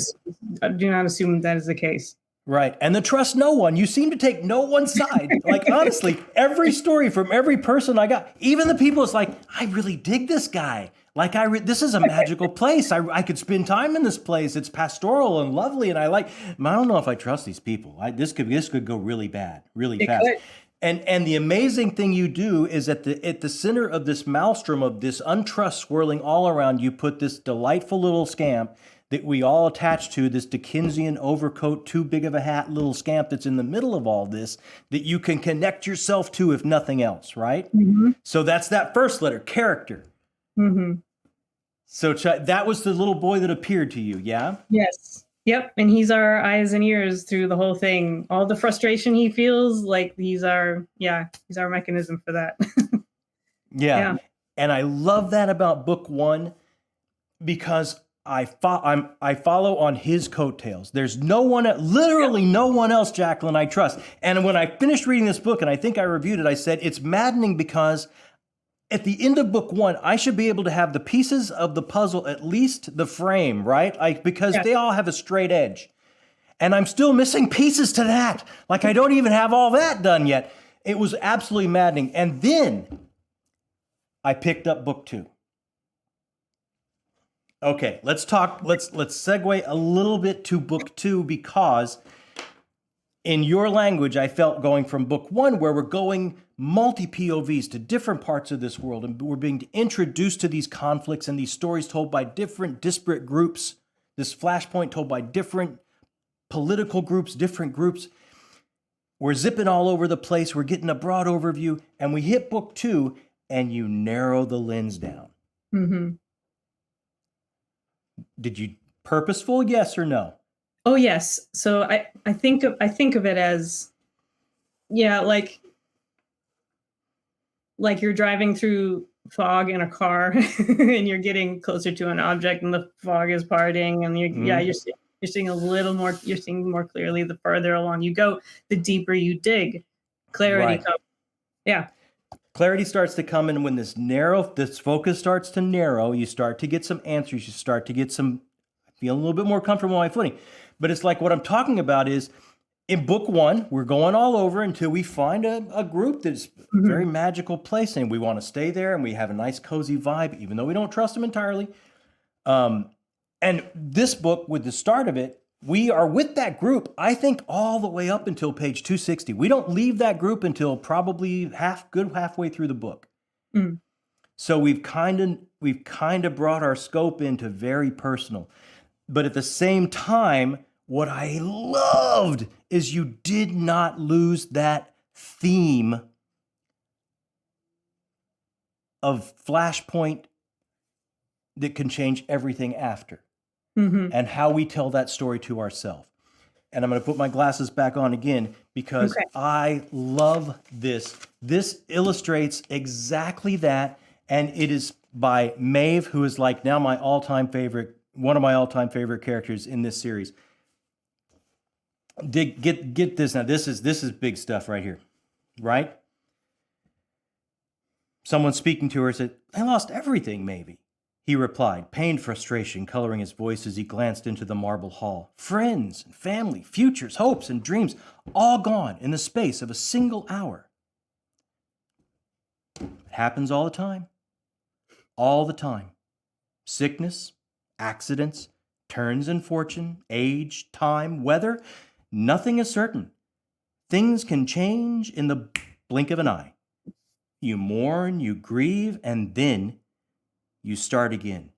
do not assume that is the case. Right. And the trust no one. You seem to take no one's side. Like, honestly, every story from every person I got, even the people, it's like, I really dig this guy. Like, this is a magical place. I could spend time in this place. It's pastoral and lovely. And I don't know if I trust these people. This could go really bad, really fast. Could. And the amazing thing you do is at the center of this maelstrom of this untrust swirling all around, you put this delightful little scamp that we all attach to, this Dickensian overcoat, too big of a hat little scamp that's in the middle of all this, that you can connect yourself to, if nothing else, right? Mm-hmm. So that's that first letter, character. Mm-hmm. So that was the little boy that appeared to you, yeah? Yes. Yep. And he's our eyes and ears through the whole thing. All the frustration he feels, like he's our mechanism for that. Yeah. And I love that about book one, because I follow on his coattails. There's literally no one else, Jacquelyn, I trust. And when I finished reading this book, and I think I reviewed it, I said, it's maddening because at the end of book one, I should be able to have the pieces of the puzzle, at least the frame, right? Because they all have a straight edge. And I'm still missing pieces to that. Like, I don't even have all that done yet. It was absolutely maddening. And then I picked up book two. Okay, let's segue a little bit to book two, because in your language, I felt going from book one, where we're going multi-POVs to different parts of this world, and we're being introduced to these conflicts and these stories told by different disparate groups, this flashpoint told by different political groups, different groups. We're zipping all over the place. We're getting a broad overview, and we hit book two, and you narrow the lens down. Mm-hmm. Did you purposeful, yes or no? Oh yes. So I think of it as, like you're driving through fog in a car and you're getting closer to an object and the fog is parting, and you're seeing a little more, you're seeing more clearly the further along you go, the deeper you dig. Clarity comes. Yeah. Clarity starts to come in when this focus starts to narrow. You start to get some answers. You start to get feel a little bit more comfortable on my footing. But it's like, what I'm talking about is, in book one, we're going all over until we find a group that's a very magical place, and we want to stay there, and we have a nice cozy vibe, even though we don't trust them entirely. And this book, with the start of it, we are with that group, I think, all the way up until page 260. We don't leave that group until probably halfway through the book. Mm. So we've kind of brought our scope into very personal. But at the same time, what I loved is you did not lose that theme of Flashpoint that can change everything after. Mm-hmm. And how we tell that story to ourselves. And I'm going to put my glasses back on again, because I love this. This illustrates exactly that. And it is by Maeve, who is like now one of my all-time favorite characters in this series. Get this now. This is big stuff right here, right? Someone speaking to her said, "I lost everything, maybe." He replied, pain, frustration coloring his voice as he glanced into the marble hall. Friends and family, futures, hopes, and dreams, all gone in the space of a single hour. It happens all the time. All the time. Sickness, accidents, turns in fortune, age, time, weather, nothing is certain. Things can change in the blink of an eye. You mourn, you grieve, and then you start again.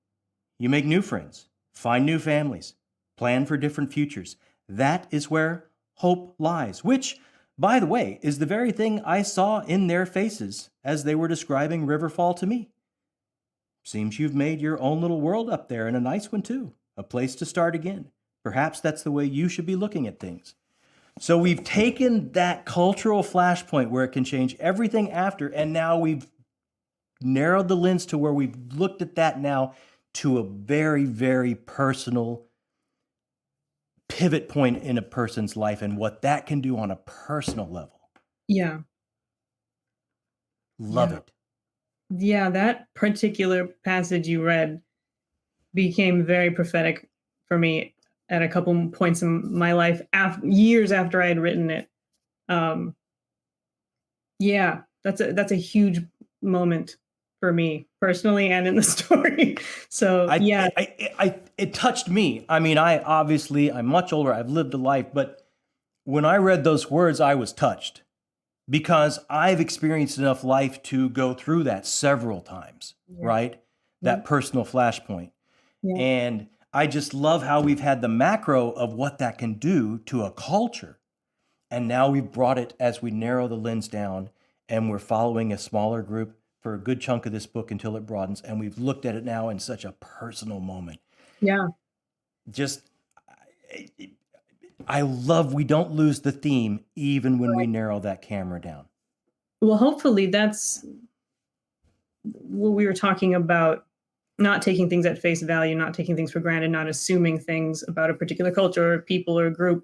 You make new friends, find new families, plan for different futures. That is where hope lies, which, by the way, is the very thing I saw in their faces as they were describing Riverfall to me. Seems you've made your own little world up there, and a nice one too, a place to start again. Perhaps that's the way you should be looking at things. So we've taken that cultural flashpoint where it can change everything after, and now we've narrowed the lens to where we've looked at that now to a very, very personal pivot point in a person's life and what that can do on a personal level. Yeah. Love it. Yeah, that particular passage you read became very prophetic for me at a couple points in my life, years after I had written it. Yeah, that's a huge moment for me personally and in the story. So yeah, it touched me. I mean, I'm much older. I've lived a life, but when I read those words, I was touched because I've experienced enough life to go through that several times, right? That personal flashpoint. Yeah. And I just love how we've had the macro of what that can do to a culture. And now we've brought it as we narrow the lens down and we're following a smaller group for a good chunk of this book until it broadens. And we've looked at it now in such a personal moment. Yeah. Just, I love we don't lose the theme even when we narrow that camera down. Well, hopefully that's what we were talking about, not taking things at face value, not taking things for granted, not assuming things about a particular culture or people or group.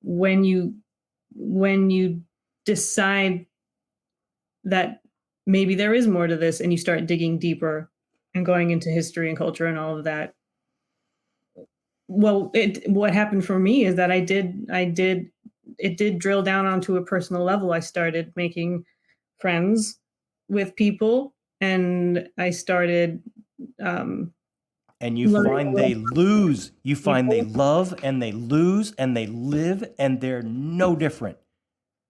When you decide that maybe there is more to this and you start digging deeper and going into history and culture and all of that. Well, what happened for me is that it did drill down onto a personal level. I started making friends with people and I started and you find they lose. You find they love and they lose and they live and they're no different.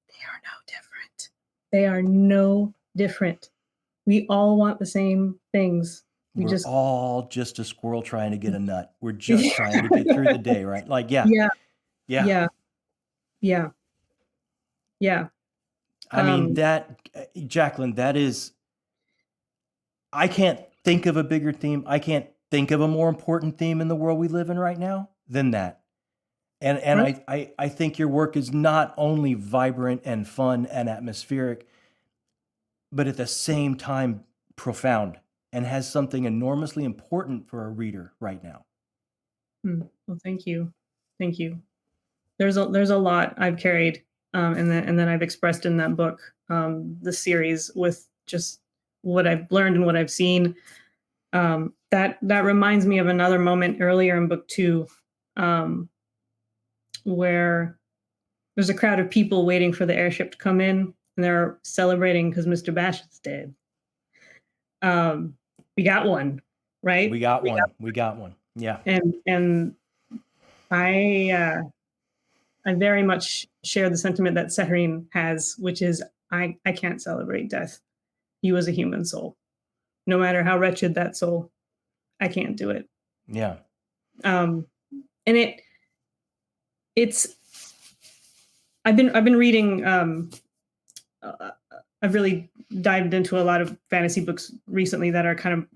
They are no different. They are no different. We all want the same things. We're all just a squirrel trying to get a nut. We're just trying to get through the day, right? Like, yeah. I mean, Jacquelyn, that is, I can't think of a bigger theme. I can't think of a more important theme in the world we live in right now than that. And right. I think your work is not only vibrant and fun and atmospheric, but at the same time profound and has something enormously important for a reader right now. Well, thank you. Thank you. There's a lot I've carried and then I've expressed in that book, the series, with just what I've learned and what I've seen. That reminds me of another moment earlier in book 2, where there's a crowd of people waiting for the airship to come in, and they're celebrating because Mr. Bassett's dead. We got one, right? We got one. Yeah. And I very much share the sentiment that Saharine has, which is I can't celebrate death. You as a human soul, no matter how wretched that soul, I can't do it. Yeah. And it's I've been reading. I've really dived into a lot of fantasy books recently that are kind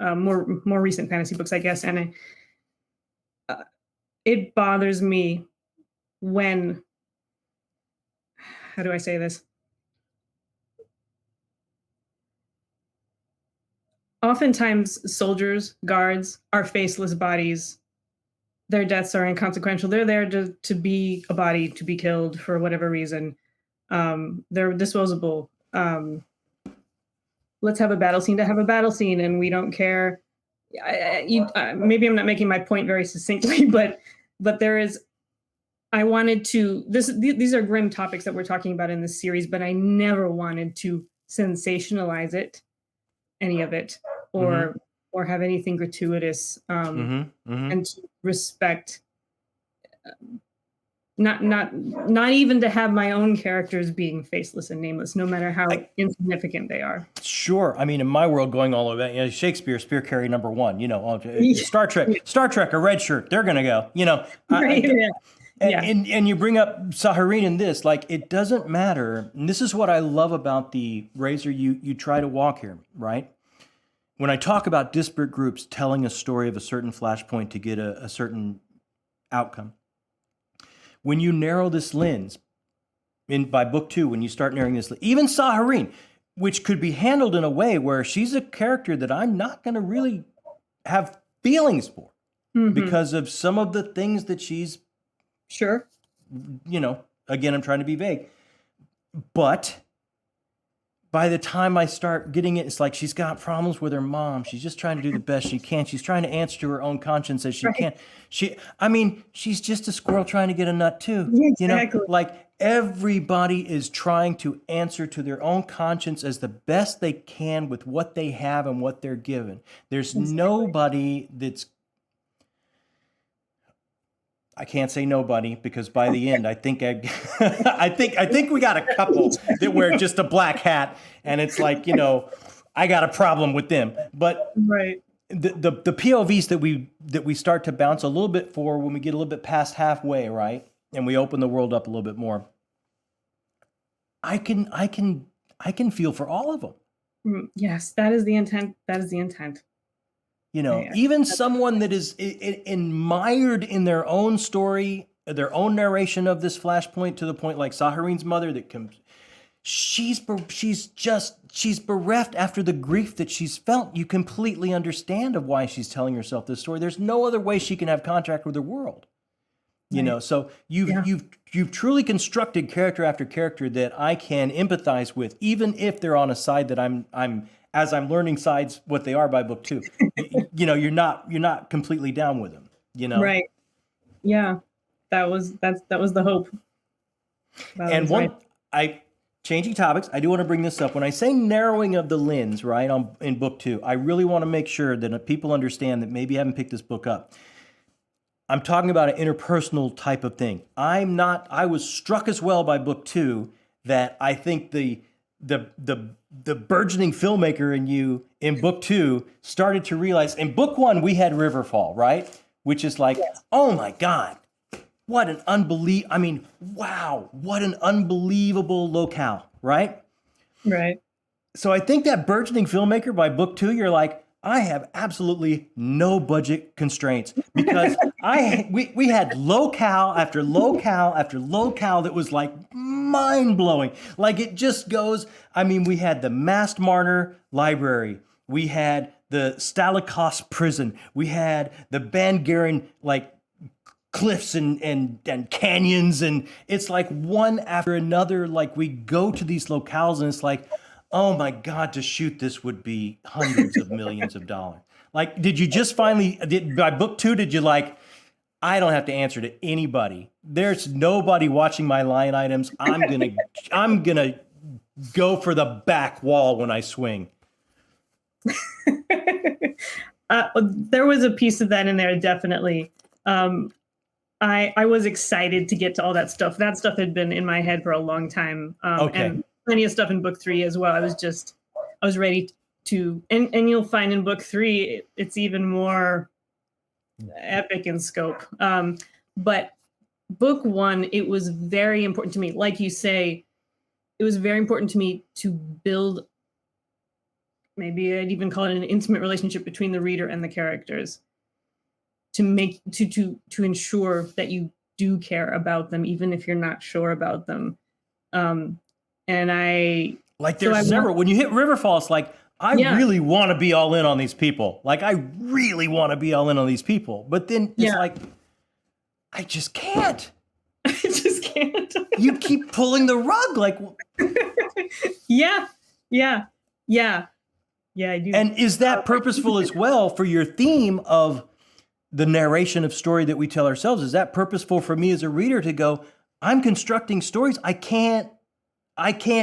of more recent fantasy books, I guess, and it bothers me when, how do I say this? Oftentimes, soldiers, guards are faceless bodies. Their deaths are inconsequential. They're there to be a body, to be killed for whatever reason. They're disposable. Let's have a battle scene to have a battle scene, and we don't care. Maybe I'm not making my point very succinctly, but there is. I wanted to. These are grim topics that we're talking about in this series, but I never wanted to sensationalize it, any of it, or have anything gratuitous, and to respect not even to have my own characters being faceless and nameless, no matter how insignificant they are. Sure. I mean, in my world, going all over, Shakespeare, spear carry number one. Yeah. Star Trek, a red shirt, they're gonna go. Right, yeah. And you bring up Saharine in this, like, it doesn't matter. And this is what I love about the razor you try to walk here, right? When I talk about disparate groups telling a story of a certain flashpoint to get a certain outcome, when you narrow this lens, by book 2, when you start narrowing this, even Saharine, which could be handled in a way where she's a character that I'm not going to really have feelings for because of some of the things that she's, sure, again, I'm trying to be vague, but by the time I start getting it, it's like she's got problems with her mom. She's just trying to do the best she can. She's trying to answer to her own conscience as she can. She's just a squirrel trying to get a nut too. Exactly. Like, everybody is trying to answer to their own conscience as the best they can with what they have and what they're given. There's nobody that's, I can't say nobody, because by the end, I think I think we got a couple that wear just a black hat, and it's like, I got a problem with them. But right, the POVs that we start to bounce a little bit for when we get a little bit past halfway, right, and we open the world up a little bit more, I can feel for all of them. Yes, that is the intent. That is the intent. Even someone that is admired in their own story, their own narration of this flashpoint, to the point like Saharine's mother that comes, she's bereft after the grief that she's felt. You completely understand of why she's telling herself this story. There's no other way she can have contact with the world. So you've truly constructed character after character that I can empathize with, even if they're on a side that I'm as I'm learning sides what they are by book 2. You're not completely down with them. Right. Yeah. That was the hope. Changing topics, I do want to bring this up. When I say narrowing of the lens, right, in book 2, I really want to make sure that people understand that maybe haven't picked this book up. I'm talking about an interpersonal type of thing. I was struck as well by book 2 that I think the burgeoning filmmaker in you in book 2 started to realize. In book 1, we had Riverfall, right? Which is like, oh my God, what an what an unbelievable locale, right? Right. So I think that burgeoning filmmaker by book 2, you're like, I have absolutely no budget constraints, because we had locale after locale after locale that was like mind-blowing. Like, it just goes, we had the Mast Martyr Library. We had the Stalikos Prison. We had the Bangaran, like, cliffs and canyons. And it's like one after another, like, we go to these locales and it's like, oh my God, to shoot this would be hundreds of millions of dollars. Like, did you just finally, by book 2, did you like, I don't have to answer to anybody. There's nobody watching my line items. I'm gonna go for the back wall when I swing. There was a piece of that in there, definitely. I was excited to get to all that stuff. That stuff had been in my head for a long time. And plenty of stuff in book 3 as well. I was ready to, and you'll find in book 3, it's even more epic in scope. But book 1, it was very important to me. Like you say, it was very important to me to build, maybe I'd even call it an intimate relationship between the reader and the characters, to ensure that you do care about them, even if you're not sure about them. And there's several. When you hit Riverfall, it's like, I really want to be all in on these people. Like, I really want to be all in on these people. But then it's like, I just can't. I just can't. You keep pulling the rug. Like, yeah, I do. And is that purposeful as well for your theme of the narration of story that we tell ourselves? Is that purposeful for me as a reader to go, I'm constructing stories. I can't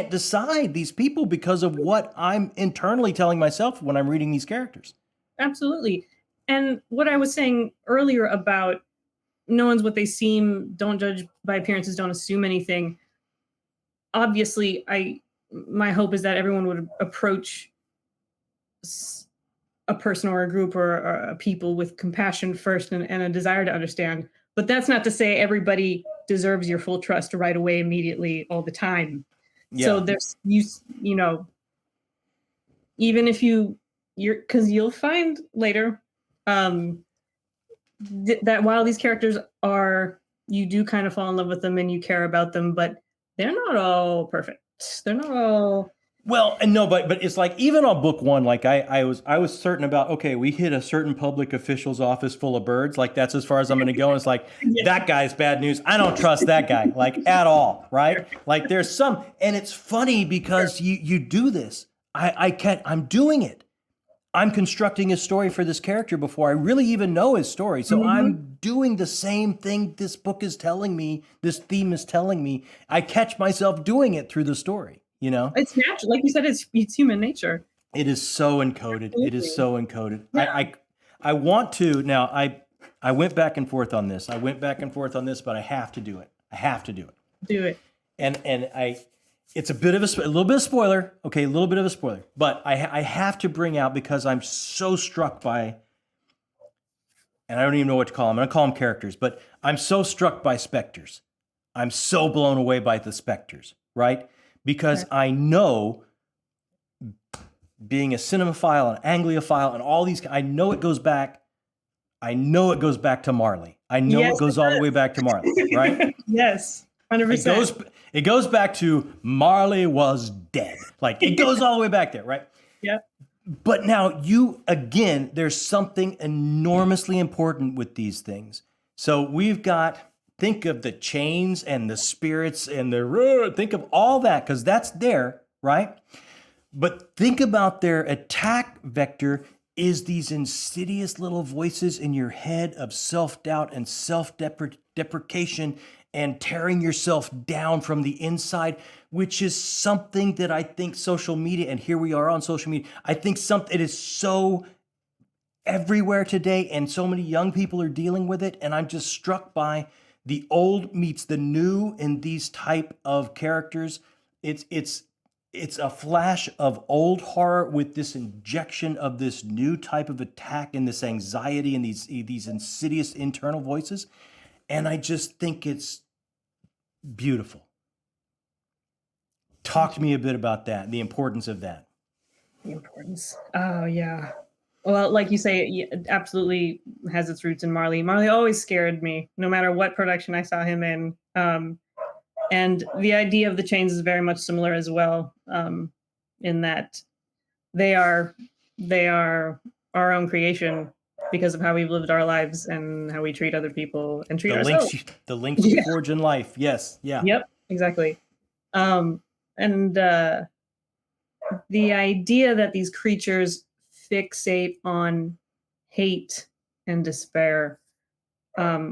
decide these people because of what I'm internally telling myself when I'm reading these characters. Absolutely. And what I was saying earlier about no one's what they seem. Don't judge by appearances. Don't assume anything. Obviously, my hope is that everyone would approach a person or a group or a people with compassion first and a desire to understand. But that's not to say everybody deserves your full trust right away, immediately, all the time. Yeah. So there's you know, even if you're because you'll find later that while these characters are, you do kind of fall in love with them and you care about them, but they're not all perfect. They're not all. Well, and no, but it's like even on book one, like I was certain about, okay, we hit a certain public official's office full of birds, like that's as far as I'm going to go. And it's like, that guy's bad news. I don't trust that guy, like at all, right? Like there's some, and it's funny because you do this. I'm doing it. I'm constructing a story for this character before I really even know his story. So I'm doing the same thing this book is telling me, this theme is telling me. I catch myself doing it through the story. You know, it's natural, like you said. It's human nature. It is so encoded. Absolutely. It is so encoded. Yeah. I want to now. I went back and forth on this. But I have to do it. Do it. And it's a little bit of spoiler. Okay, a little bit of a spoiler. But I have to bring out, because I'm so struck by, and I don't even know what to call them. I'm going to call them characters, but I'm so struck by specters. I'm so blown away by the specters, right? Because I know, being a cinemaphile, an Anglophile, and all these, I know it goes back to Marley. I know it goes all the way back to Marley, right? Yes, 100%. It goes back to Marley was dead. Like it goes all the way back there, right? Yeah. But now there's something enormously important with these things. So we've got, think of the chains and the spirits and think of all that, because that's there, right? But think about their attack vector is these insidious little voices in your head of self-doubt and self-deprecation and tearing yourself down from the inside, which is something that I think social media, and here we are on social media, I think it is so everywhere today, and so many young people are dealing with it, and I'm just struck by the old meets the new in these type of characters. It's a flash of old horror with this injection of this new type of attack and this anxiety and these insidious internal voices. And I just think it's beautiful. Talk to me a bit about that, the importance of that. The importance. Oh, yeah. Well, like you say, it absolutely has its roots in Marley. Marley always scared me, no matter what production I saw him in. And the idea of the chains is very much similar as well, in that they are our own creation because of how we've lived our lives and how we treat other people and treat ourselves. The links you forge in life. Yes. Yeah. Yep. Exactly. And the idea that these creatures fixate on hate and despair. I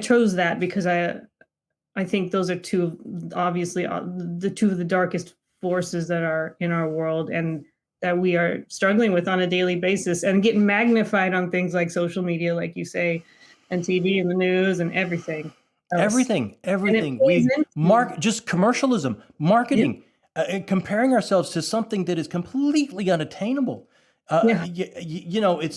chose that because I think those are obviously two of the darkest forces that are in our world and that we are struggling with on a daily basis and getting magnified on things like social media, like you say, and TV and the news and everything. Everything. Just commercialism, marketing, comparing ourselves to something that is completely unattainable. It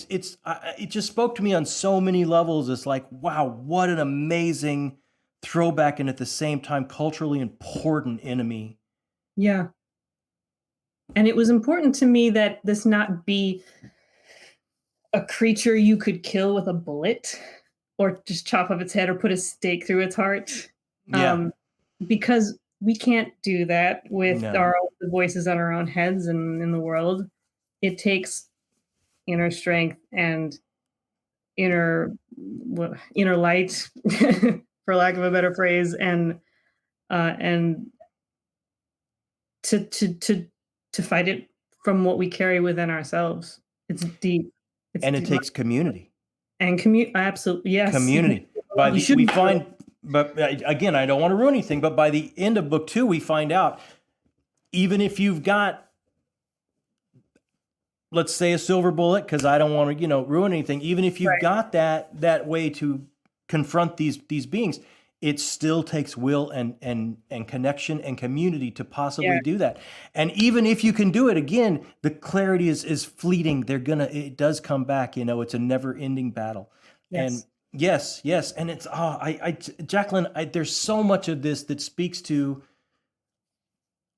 just spoke to me on so many levels. It's like, wow, what an amazing throwback, and at the same time, culturally important enemy. Yeah. And it was important to me that this not be a creature you could kill with a bullet or just chop off its head or put a stake through its heart. Yeah. Because we can't do that with the voices on our own heads and in the world. It takes inner strength and inner light, for lack of a better phrase, and to fight it from what we carry within ourselves. It's deep. It takes community. And absolutely, yes. Community. But again, I don't want to ruin anything, but by the end of book 2, we find out, even if you've got let's say a silver bullet, because I don't want to, ruin anything. Even if you've Right. got that way to confront these beings, it still takes will and connection and community to possibly Yeah. do that. And even if you can do it, again, the clarity is fleeting. It does come back. It's a never ending battle. And Yes. yes, and it's Jacquelyn, there's so much of this that speaks to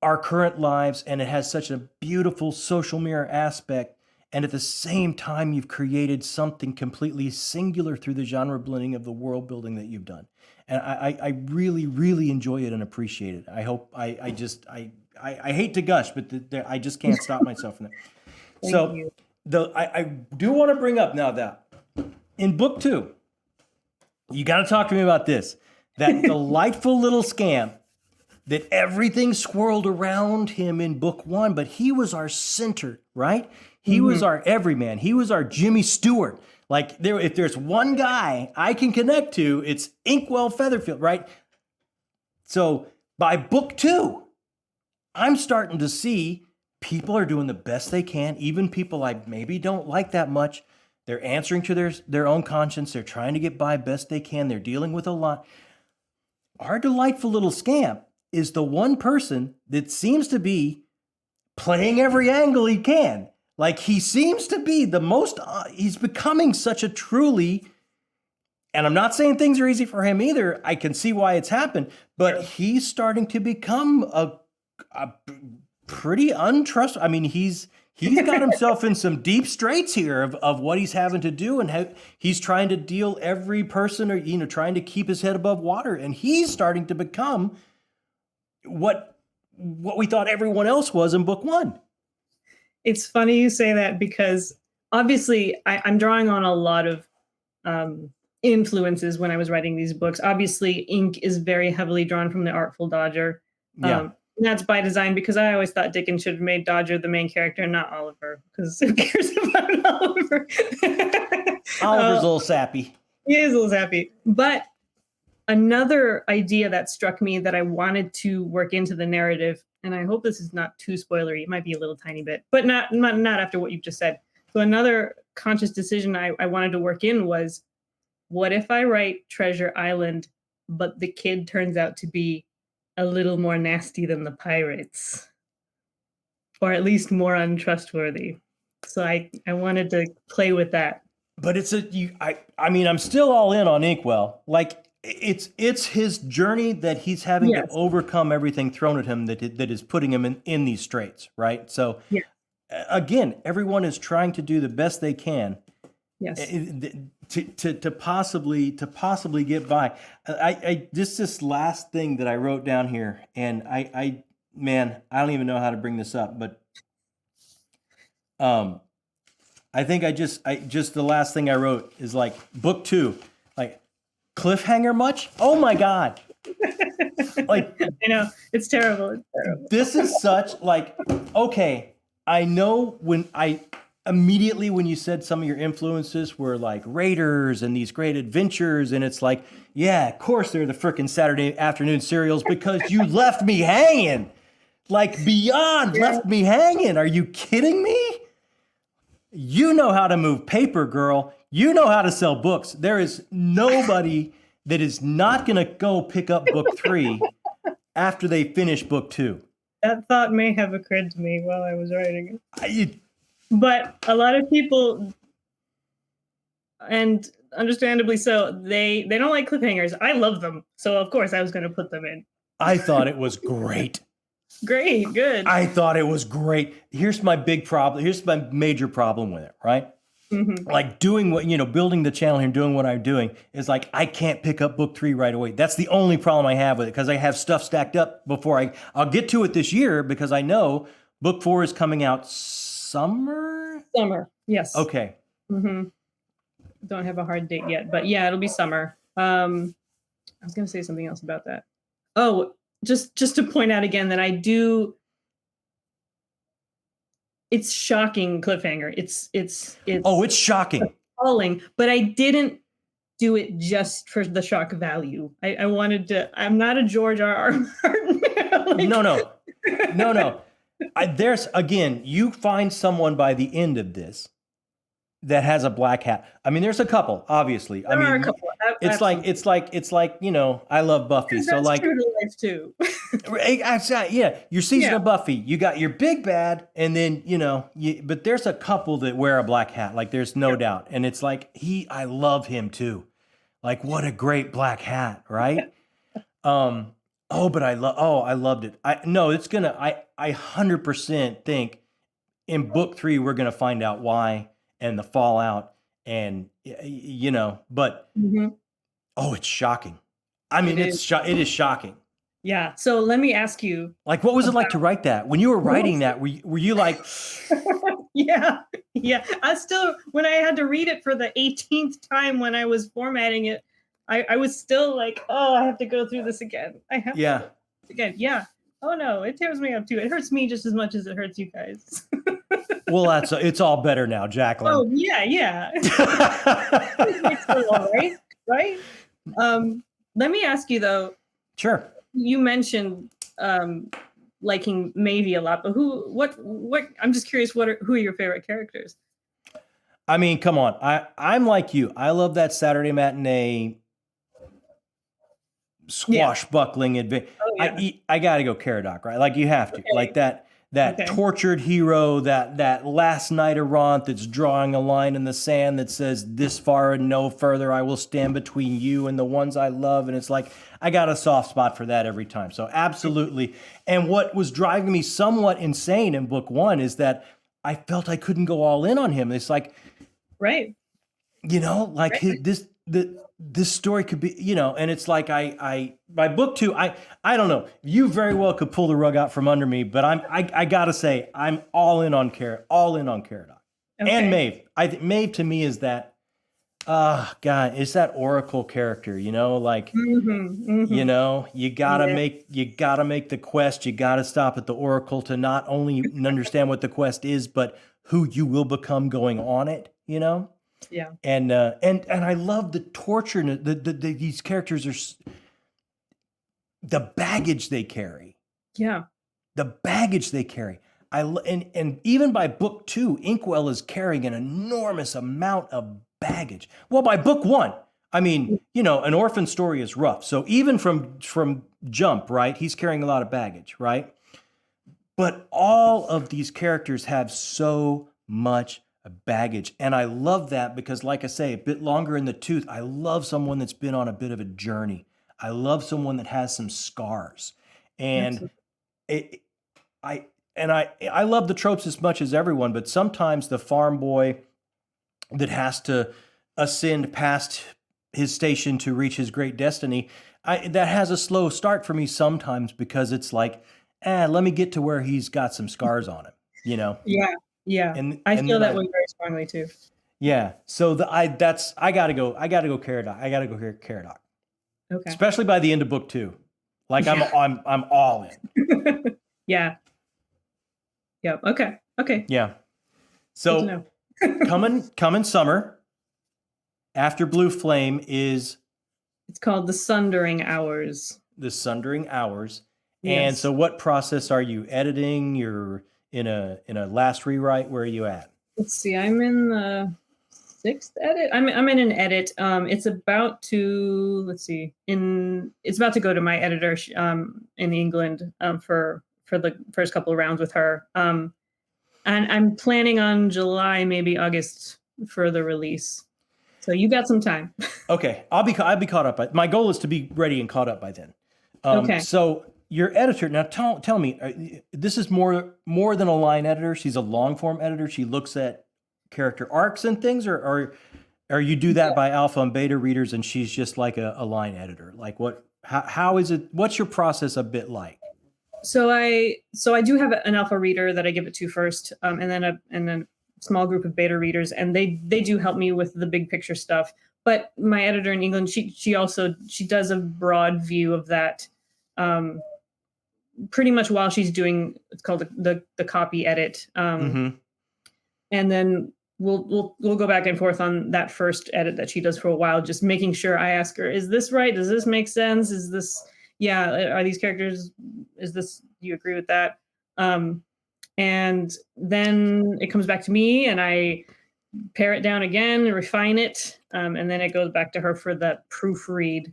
our current lives, and it has such a beautiful social mirror aspect. And at the same time, you've created something completely singular through the genre blending of the world building that you've done. And I really, really enjoy it and appreciate it. I hope I hate to gush, but I just can't stop myself from that. Thank you. I do want to bring up now that in book 2, you got to talk to me about this, that delightful little scamp that everything swirled around him in book 1, but he was our center, right? He was our everyman. He was our Jimmy Stewart. Like, if there's one guy I can connect to, it's Inkwell Featherfield, right? So by book 2, I'm starting to see people are doing the best they can, even people I maybe don't like that much. They're answering to their own conscience. They're trying to get by best they can. They're dealing with a lot. Our delightful little scamp is the one person that seems to be playing every angle he can. Like, he seems to be the most, he's becoming such a truly, and I'm not saying things are easy for him either. I can see why it's happened, but he's starting to become a pretty untrustworthy. I mean, he's got himself in some deep straits here of what he's having to do, and how he's trying to deal every person, or trying to keep his head above water, and he's starting to become what we thought everyone else was in book 1. It's funny you say that, because obviously I'm drawing on a lot of influences when I was writing these books. Obviously, ink is very heavily drawn from The Artful Dodger. Yeah. And that's by design, because I always thought Dickens should have made Dodger the main character and not Oliver, because who cares about Oliver? Oliver's a little sappy. He is a little sappy. But another idea that struck me that I wanted to work into the narrative, and I hope this is not too spoilery, it might be a little tiny bit, but not after what you've just said. So another conscious decision I wanted to work in was, what if I write Treasure Island, but the kid turns out to be a little more nasty than the pirates, or at least more untrustworthy? So I wanted to play with that. But I mean, I'm still all in on Inkwell. Like, it's his journey that he's having to overcome everything thrown at him that is putting him in these straits, right? So again, everyone is trying to do the best they can. Yes. To possibly get by. This last thing that I wrote down here, and I don't even know how to bring this up, but I think I just the last thing I wrote is, like, book 2, like, cliffhanger much? Oh my God. Like, I know, it's terrible. It's terrible. This is such, like, okay, I know immediately when you said some of your influences were like Raiders and these great adventures, and it's like, yeah, of course they're the frickin' Saturday afternoon serials, because you left me hanging. Like, beyond left me hanging. Are you kidding me? You know how to move paper, girl. You know how to sell books. There is nobody that is not going to go pick up book 3 after they finish book 2. That thought may have occurred to me while I was writing it. But a lot of people, and understandably so, they don't like cliffhangers. I love them. So, of course, I was going to put them in. I thought it was great. Great, good. I thought it was great. Here's my big problem. Here's my major problem with it, right? Mm-hmm. Like, doing what, building the channel here and doing what I'm doing is like, I can't pick up book 3 right away. That's the only problem I have with it, because I have stuff stacked up before I'll get to it this year, because I know book 4 is coming out summer, yes. Okay. Mm-hmm. Don't have a hard date yet, but yeah, it'll be summer. I was going to say something else about that. Oh, just to point out again that I do. It's shocking cliffhanger. It's it's shocking. Appalling, but I didn't do it just for the shock value. I wanted to. I'm not a George R.R. Martin. No. There's again, you find someone by the end of this that has a black hat. I mean, there's a couple, obviously. I There are a mean, couple. it's like, I love Buffy. Because So that's like, true to life too. yeah, your season Yeah. of Buffy, you got your big bad, and then but there's a couple that wear a black hat. Like, there's no doubt, and it's like I love him too. Like, what a great black hat, right? But I loved it. I 100% think in book 3 we're gonna find out why and the fallout, and but Mhm. it's shocking. I mean, It it is shocking. Yeah. So let me ask you. Like, what was it like to write that? When you were writing that, were you like, Yeah. Yeah. I still, when I had to read it for the 18th time when I was formatting it, I was still like, oh, I have to go through this again. I have to yeah, go through this again. Yeah. Oh no, it tears me up too. It hurts me just as much as it hurts you guys. well, it's all better now, Jacquelyn. Oh yeah, yeah. It's all right, right? Let me ask you though. Sure. You mentioned liking Mavie a lot, but what? I'm just curious. Who are your favorite characters? I mean, come on. I'm like you. I love that Saturday matinee swashbuckling adventure. Oh, yeah. I got to go Caradoc, right? Like, you have to. Okay. Like that Okay. tortured hero, that last knight errant that's drawing a line in the sand that says, "This far and no further, I will stand between you and the ones I love." And it's like, I got a soft spot for that every time. So absolutely. And what was driving me somewhat insane in book 1 is that I felt I couldn't go all in on him. It's like, Right. like this story could be, and it's like, I by book 2, I don't know. You very well could pull the rug out from under me, but I gotta say, I'm all in on Caradoc Okay. and Maeve. I think Maeve to me is that, God, it's that Oracle character, like, Mm-hmm, mm-hmm. you gotta make the quest. You gotta stop at the Oracle to not only understand what the quest is, but who you will become going on it, Yeah. And I love the torture. These characters are the baggage they carry. Yeah. The baggage they carry. And even by book 2, Inkwell is carrying an enormous amount of baggage. Well, by book 1, I mean, an orphan story is rough. So even from jump, right, he's carrying a lot of baggage, right? But all of these characters have so much baggage. And I love that because, like I say, a bit longer in the tooth, I love someone that's been on a bit of a journey. I love someone that has some scars. And I love the tropes as much as everyone, but sometimes the farm boy that has to ascend past his station to reach his great destiny, that has a slow start for me sometimes, because it's like, let me get to where he's got some scars on him, Yeah. Yeah. I feel that way very strongly too. Yeah. So I gotta go Caradoc. I gotta go here Caradoc. Okay. Especially by the end of book 2. Like, I'm all in. Yeah. Yeah. Okay. Okay. Yeah. So coming summer after Blue Flame is, it's called The Sundering Hours. The Sundering Hours. Yes. And so what process are you editing? You're in a last rewrite. Where are you at? Let's see. I'm in the 6th edit. I'm in an edit. It's about to, it's about to go to my editor in England for the first couple of rounds with her. And I'm planning on July, maybe August for the release. So you got some time. Okay, I'll be caught up. My goal is to be ready and caught up by then. Okay. So your editor, now tell me, this is more than a line editor. She's a long form editor. She looks at character arcs and things, or you do that by alpha and beta readers, and she's just like a line editor. Like, how is it? What's your process a bit like? So I do have an alpha reader that I give it to first, and then a small group of beta readers, and they do help me with the big picture stuff. But my editor in England, she does a broad view of that, pretty much while she's doing, it's called the copy edit, and then we'll go back and forth on that first edit that she does for a while, just making sure. I ask her, is this right? Does this make sense? Is this, are these characters, do you agree with that? And then it comes back to me and I pare it down again, refine it, and then it goes back to her for that proofread,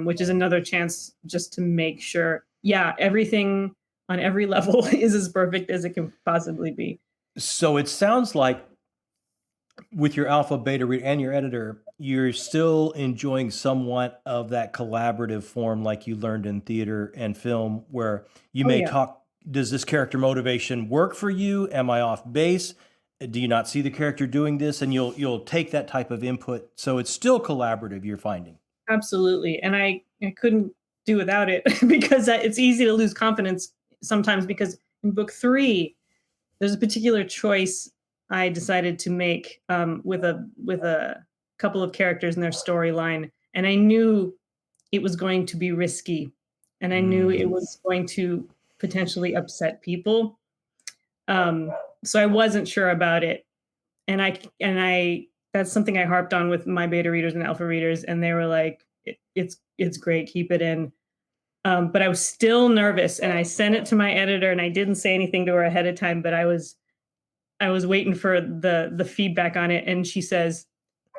which is another chance just to make sure, yeah, everything on every level is as perfect as it can possibly be. So it sounds like with your alpha, beta reader and your editor, you're still enjoying somewhat of that collaborative form like you learned in theater and film, where you may talk, does this character motivation work for you? Am I off base? Do you not see the character doing this? And you'll take that type of input. So it's still collaborative, you're finding. Absolutely. And I couldn't do without it because it's easy to lose confidence sometimes, because in book 3, there's a particular choice I decided to make with a couple of characters in their storyline, and I knew it was going to be risky, and I knew it was going to potentially upset people. So I wasn't sure about it, and I that's something I harped on with my beta readers and alpha readers, and they were like, "It's great, keep it in." But I was still nervous, and I sent it to my editor, and I didn't say anything to her ahead of time, but I was waiting for the feedback on it, and she says,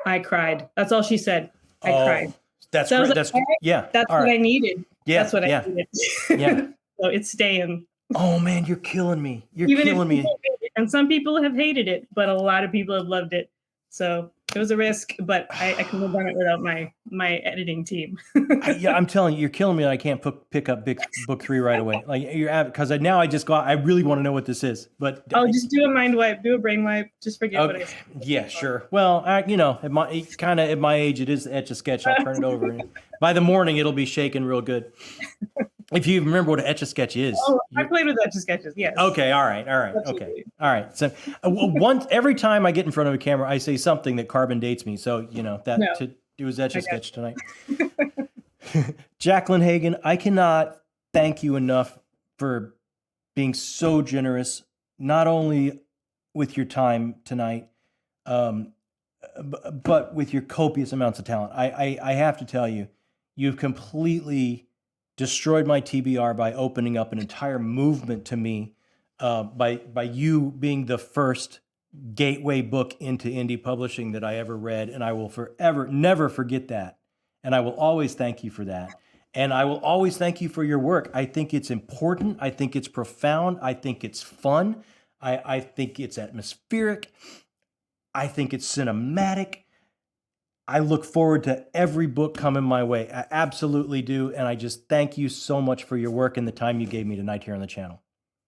"I cried." That's all she said. I cried. That's so great. Like, that's yeah. That's what I needed. Yeah, that's what I needed. Yeah. So it's staying. Oh man, you're killing me. You're Even killing me. And some people have hated it, but a lot of people have loved it. So it was a risk, but I couldn't have done it without my editing team. I'm telling you, you're killing me. And I can't pick up book 3 right away. Like because now I just I really want to know what this is. But just do a mind wipe, do a brain wipe, just forget what I said. Yeah, sure. Well, at my age, it is Etch-a-Sketch. I'll turn it over, and by the morning it'll be shaking real good. If you remember what Etch-a-Sketch is. Oh, I played with Etch-a-Sketches, yes. Okay, all right. Absolutely. Okay, all right. So every time I get in front of a camera, I say something that carbon dates me. So it was Etch-a-Sketch tonight. Jacquelyn Hagen, I cannot thank you enough for being so generous, not only with your time tonight, but with your copious amounts of talent. I have to tell you, you've completely destroyed my TBR by opening up an entire movement to me, by you being the first gateway book into indie publishing that I ever read, and I will never forget that. And I will always thank you for that. And I will always thank you for your work. I think it's important. I think it's profound. I think it's fun. I think it's atmospheric. I think it's cinematic. I look forward to every book coming my way. I absolutely do. And I just thank you so much for your work and the time you gave me tonight here on the channel.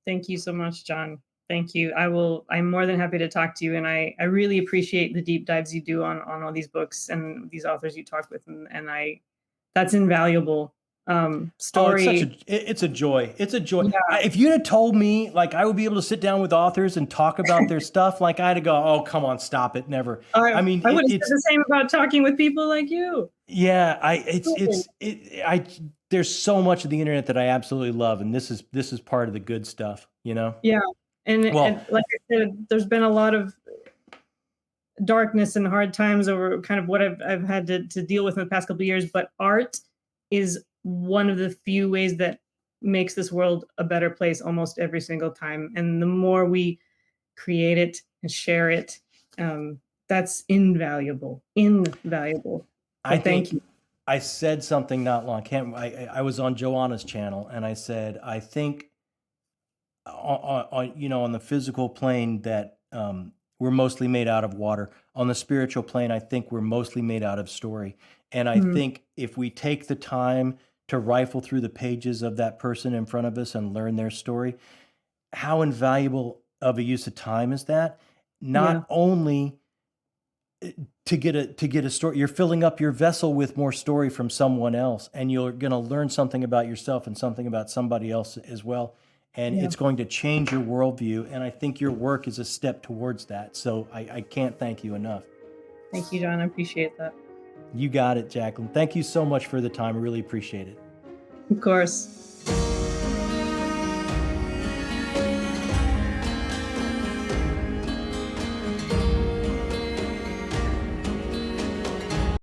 Thank you so much, John. Thank you. I'm more than happy to talk to you. And I really appreciate the deep dives you do on all these books and these authors you talk with. And that's invaluable. Story. It's a joy. It's a joy. Yeah. If you had told me like I would be able to sit down with authors and talk about their stuff, like I had to go, oh, come on, stop it. Never. I mean, I would have said the same about talking with people like you. Yeah. There's so much of the internet that I absolutely love. And this is part of the good stuff, you know? Yeah. And like I said, there's been a lot of darkness and hard times over kind of what I've had to deal with in the past couple of years, but art is one of the few ways that makes this world a better place almost every single time. And the more we create it and share it, that's invaluable. Thank you. I said something not long. I was on Joanna's channel, and I said, I think on the physical plane that we're mostly made out of water. On the spiritual plane, I think we're mostly made out of story. And I think if we take the time to rifle through the pages of that person in front of us and learn their story, how invaluable of a use of time is that? Not only to get a story, you're filling up your vessel with more story from someone else, and you're going to learn something about yourself and something about somebody else as well. And it's going to change your worldview. And I think your work is a step towards that. So I can't thank you enough. Thank you, John. I appreciate that. You got it, Jacquelyn. Thank you so much for the time. I really appreciate it. Of course.